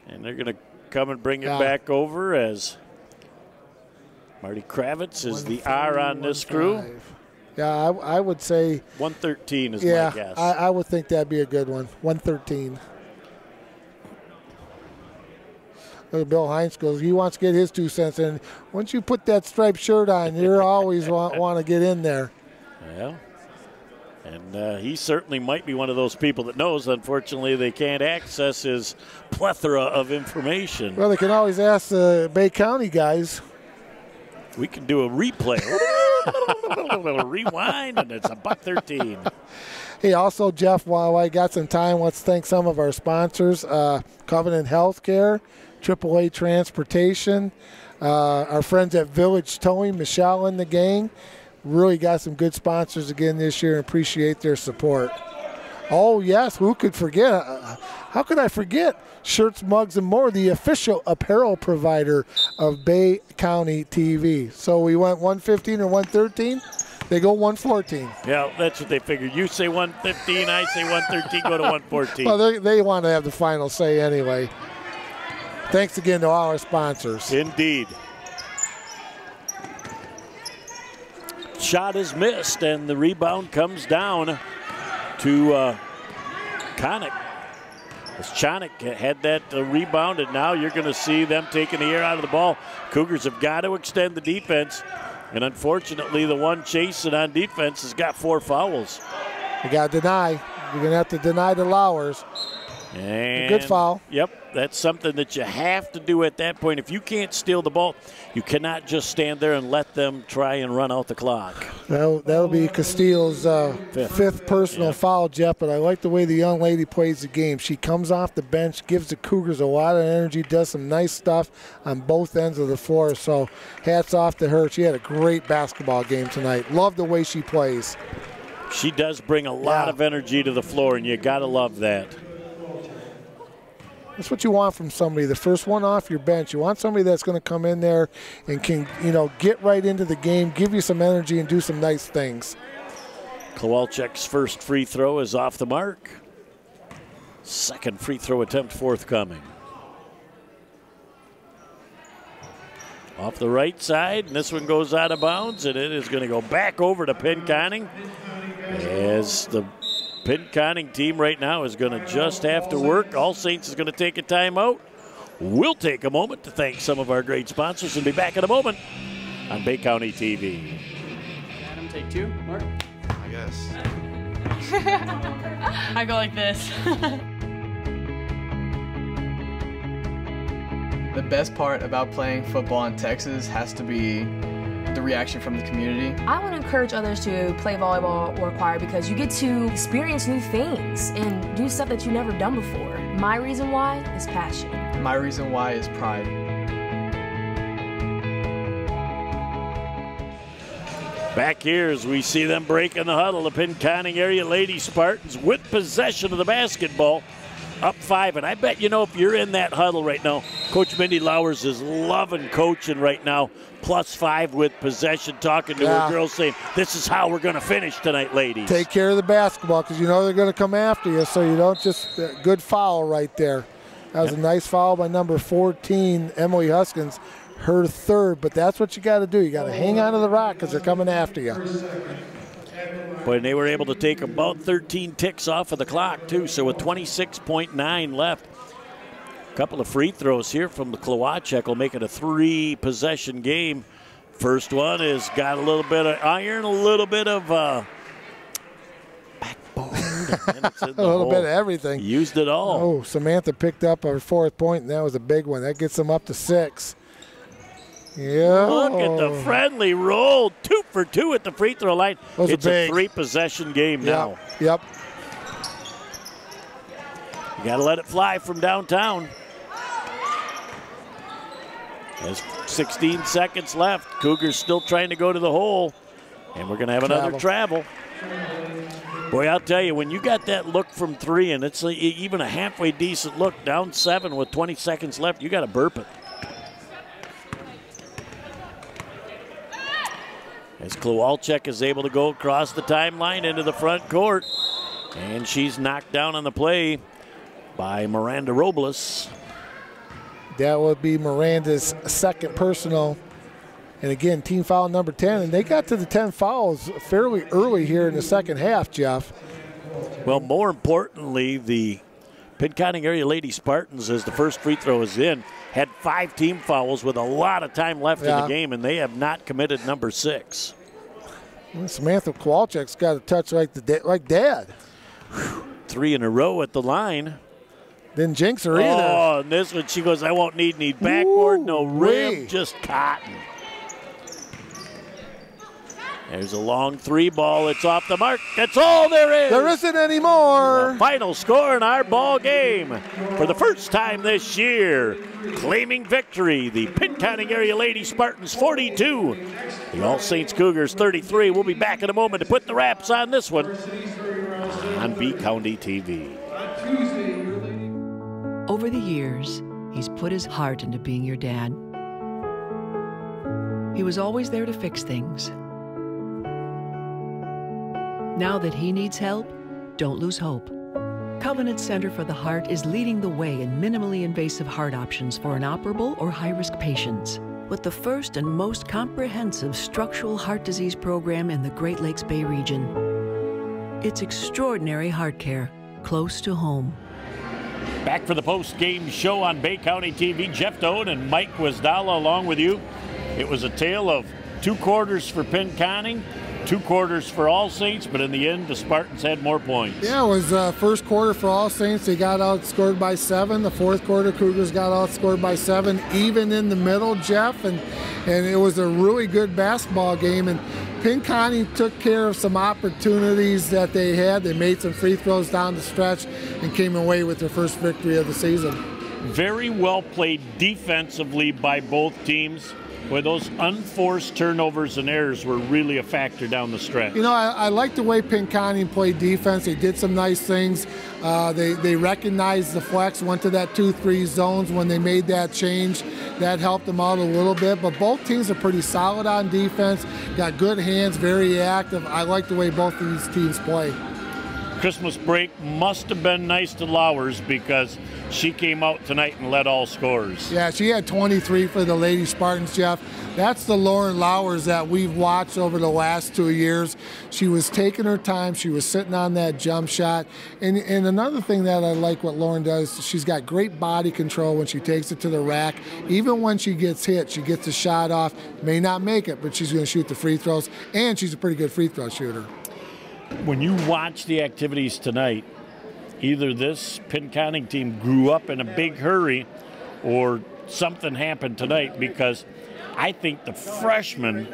And they're going to come and bring it back over as Marty Kravitz is the R on this crew.
Yeah, I would say
1:13 is my guess.
I would think that'd be a good one. 1:13. Look at Bill Hines goes, he wants to get his 2 cents in. Once you put that striped shirt on, you always want to get in there.
Yeah. And he certainly might be one of those people that knows. Unfortunately, they can't access his plethora of information.
Well, they can always ask the Bay County guys.
We can do a replay. Rewind, and it's $1:13.
Hey, also, Jeff, while I got some time, let's thank some of our sponsors, Covenant Healthcare, AAA Transportation, our friends at Village Towing, Michelle and the gang. Really got some good sponsors again this year and appreciate their support. Oh, yes, who could forget? How could I forget? Shirts, mugs, and more, the official apparel provider of Bay County TV. So we went 1:15 or 1:13. They go 1:14.
Yeah, that's what they figured. You say 1:15, I say 1:13, go to 1:14.
Well, they want to have the final say anyway. Thanks again to all our sponsors.
Indeed. Shot is missed, and the rebound comes down to Connick. As Chonick had that rebound, and now you're going to see them taking the air out of the ball. Cougars have got to extend the defense, and unfortunately the one chasing on defense has got 4 fouls.
You got to deny. You're going to have to deny the Lowers.
And
a good foul.
Yep, that's something that you have to do at that point. If you can't steal the ball, you cannot just stand there and let them try and run out the clock.
That'll be Castillo's fifth personal foul, Jeff, but I like the way the young lady plays the game. She comes off the bench, gives the Cougars a lot of energy, does some nice stuff on both ends of the floor, so hats off to her. She had a great basketball game tonight. Love the way she plays.
She does bring a lot of energy to the floor, and you got to love that.
That's what you want from somebody, the first one off your bench. You want somebody that's going to come in there and can, get right into the game, give you some energy, and do some nice things.
Kowalczyk's first free throw is off the mark. Second free throw attempt forthcoming. Off the right side, and this one goes out of bounds, and it is going to go back over to Pinconning as the Pinconning team right now is going to just have to work. All Saints is going to take a timeout. We'll take a moment to thank some of our great sponsors and be back in a moment on Bay County TV.
Adam, take 2. Mark?
I guess.
I go like this. The best part about playing football in Texas has to be the reaction from the community.
I want to encourage others to play volleyball or choir because you get to experience new things and do stuff that you've never done before. My reason why is passion.
My reason why is pride.
Back here as we see them breaking the huddle, the Pinconning area Lady Spartans with possession of the basketball, up 5. And I bet, you know, if you're in that huddle right now, Coach Mindy Lowers is loving coaching right now, +5 with possession, talking to her girls saying, this is how we're going to finish tonight, ladies.
Take care of the basketball because you know they're going to come after you, so you don't just good foul right there. That was a nice foul by number 14, Emily Huskins, her 3rd, but that's what you got to do. You got to hang on to the rock because they're coming after you.
Boy, and they were able to take about 13 ticks off of the clock, too, so with 26.9 left. A couple of free throws here from the Klawacek will make it a 3-possession game. First one has got a little bit of iron, a little bit of backbone. And it's in the
a little
hole.
bit of everything.
Used it all.
Oh, Samantha picked up her 4th point, and that was a big one. That gets them up to 6. Yeah.
Look at the friendly roll. 2 for 2 at the free throw line. It's a 3-possession game now.
Yep.
You got to let it fly from downtown. There's 16 seconds left. Cougars still trying to go to the hole. And we're going to have another travel. Boy, I'll tell you, when you got that look from 3 and it's even a halfway decent look, down 7 with 20 seconds left, you got to burp it. As Klawalczyk is able to go across the timeline into the front court. And she's knocked down on the play by Miranda Robles.
That would be Miranda's 2nd personal. And again, team foul number 10. And they got to the 10 fouls fairly early here in the second half, Jeff.
Well, more importantly, the Pinconning area Lady Spartans, as the first free throw is in, had 5 team fouls with a lot of time left in the game, and they have not committed number 6.
Well, Samantha Kowalczyk's got a touch like Dad.
3 in a row at the line.
Didn't jinx her either.
Oh, and this one, she goes, I won't need backboard, no rim, just cotton. There's a long 3 ball. It's off the mark. That's all there is.
There isn't any more.
The final score in our ball game. For the first time this year, claiming victory, the Pinconning area Lady Spartans 42. The All Saints Cougars 33. We'll be back in a moment to put the wraps on this one on B County TV.
Over the years, he's put his heart into being your dad. He was always there to fix things. Now that he needs help, don't lose hope. Covenant Center for the Heart is leading the way in minimally invasive heart options for inoperable or high-risk patients, with the first and most comprehensive structural heart disease program in the Great Lakes Bay region. It's extraordinary heart care, close to home.
Back for the post-game show on Bay County TV. Jeff Doan and Mike Wisdala along with you. It was a tale of 2 quarters for Pinconning, 2 quarters for All Saints, but in the end, the Spartans had more points.
Yeah, it was first quarter for All Saints. They got outscored by 7. The 4th quarter, Cougars got outscored by 7, even in the middle, Jeff. And it was a really good basketball game. And Pinconning took care of some opportunities that they had. They made some free throws down the stretch and came away with their first victory of the season.
Very well played defensively by both teams, where those unforced turnovers and errors were really a factor down the stretch.
You know, I like the way Pinconning played defense. They did some nice things. They recognized the flex, went to that 2-3 zones when they made that change. That helped them out a little bit. But both teams are pretty solid on defense, got good hands, very active. I like the way both of these teams play.
Christmas break must have been nice to Lowers because she came out tonight and led all scores.
Yeah, she had 23 for the Lady Spartans, Jeff. That's the Lauren Lowers that we've watched over the last 2 years. She was taking her time. She was sitting on that jump shot. And another thing that I like what Lauren does, she's got great body control when she takes it to the rack. Even when she gets hit, she gets the shot off. May not make it, but she's going to shoot the free throws. And she's a pretty good free throw shooter.
When you watch the activities tonight, either this Pinconning team grew up in a big hurry or something happened tonight, because I think the freshman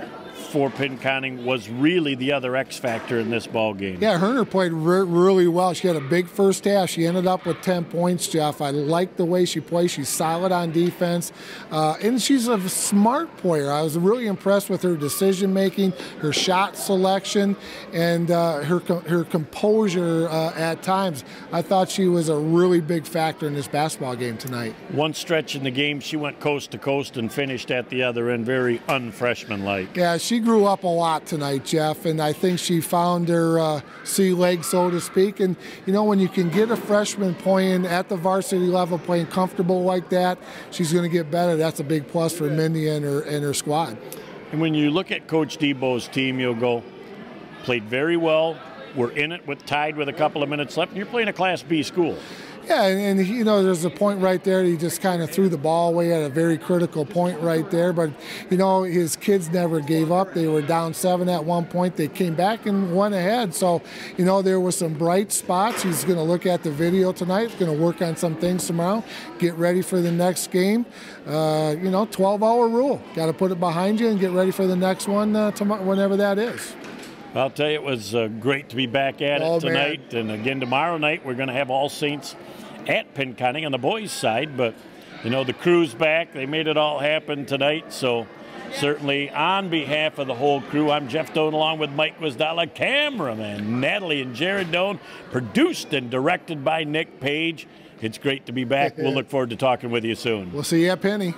for Pinconning was really the other X factor in this ball game.
Yeah, Herner played really well. She had a big first half. She ended up with 10 points, Jeff. I like the way she plays. She's solid on defense, and she's a smart player. I was really impressed with her decision making, her shot selection, and her composure at times. I thought she was a really big factor in this basketball game tonight.
One stretch in the game, she went coast to coast and finished at the other end, very unfreshman-like.
Yeah, she grew up a lot tonight, Jeff, and I think she found her sea legs, so to speak. And, you know, when you can get a freshman playing at the varsity level, playing comfortable like that, she's going to get better. That's a big plus for Mindy and her squad.
And when you look at Coach Debo's team, you'll go, played very well. We're in it tied with a couple of minutes left, and you're playing a Class B school.
Yeah, and you know, there's a point right there. He just kind of threw the ball away at a very critical point right there. But, you know, his kids never gave up. They were down 7 at one point. They came back and went ahead. So, you know, there were some bright spots. He's going to look at the video tonight. He's going to work on some things tomorrow. Get ready for the next game. You know, 12-hour rule. Got to put it behind you and get ready for the next one tomorrow, whenever that is.
I'll tell you, it was great to be back at it tonight. Man. And again, tomorrow night, we're going to have All Saints at Pinconning on the boys' side. But, you know, the crew's back. They made it all happen tonight. So, certainly, on behalf of the whole crew, I'm Jeff Doan along with Mike Wisdala, cameraman Natalie and Jared Doan, produced and directed by Nick Page. It's great to be back. We'll look forward to talking with you soon.
We'll see you at Penny.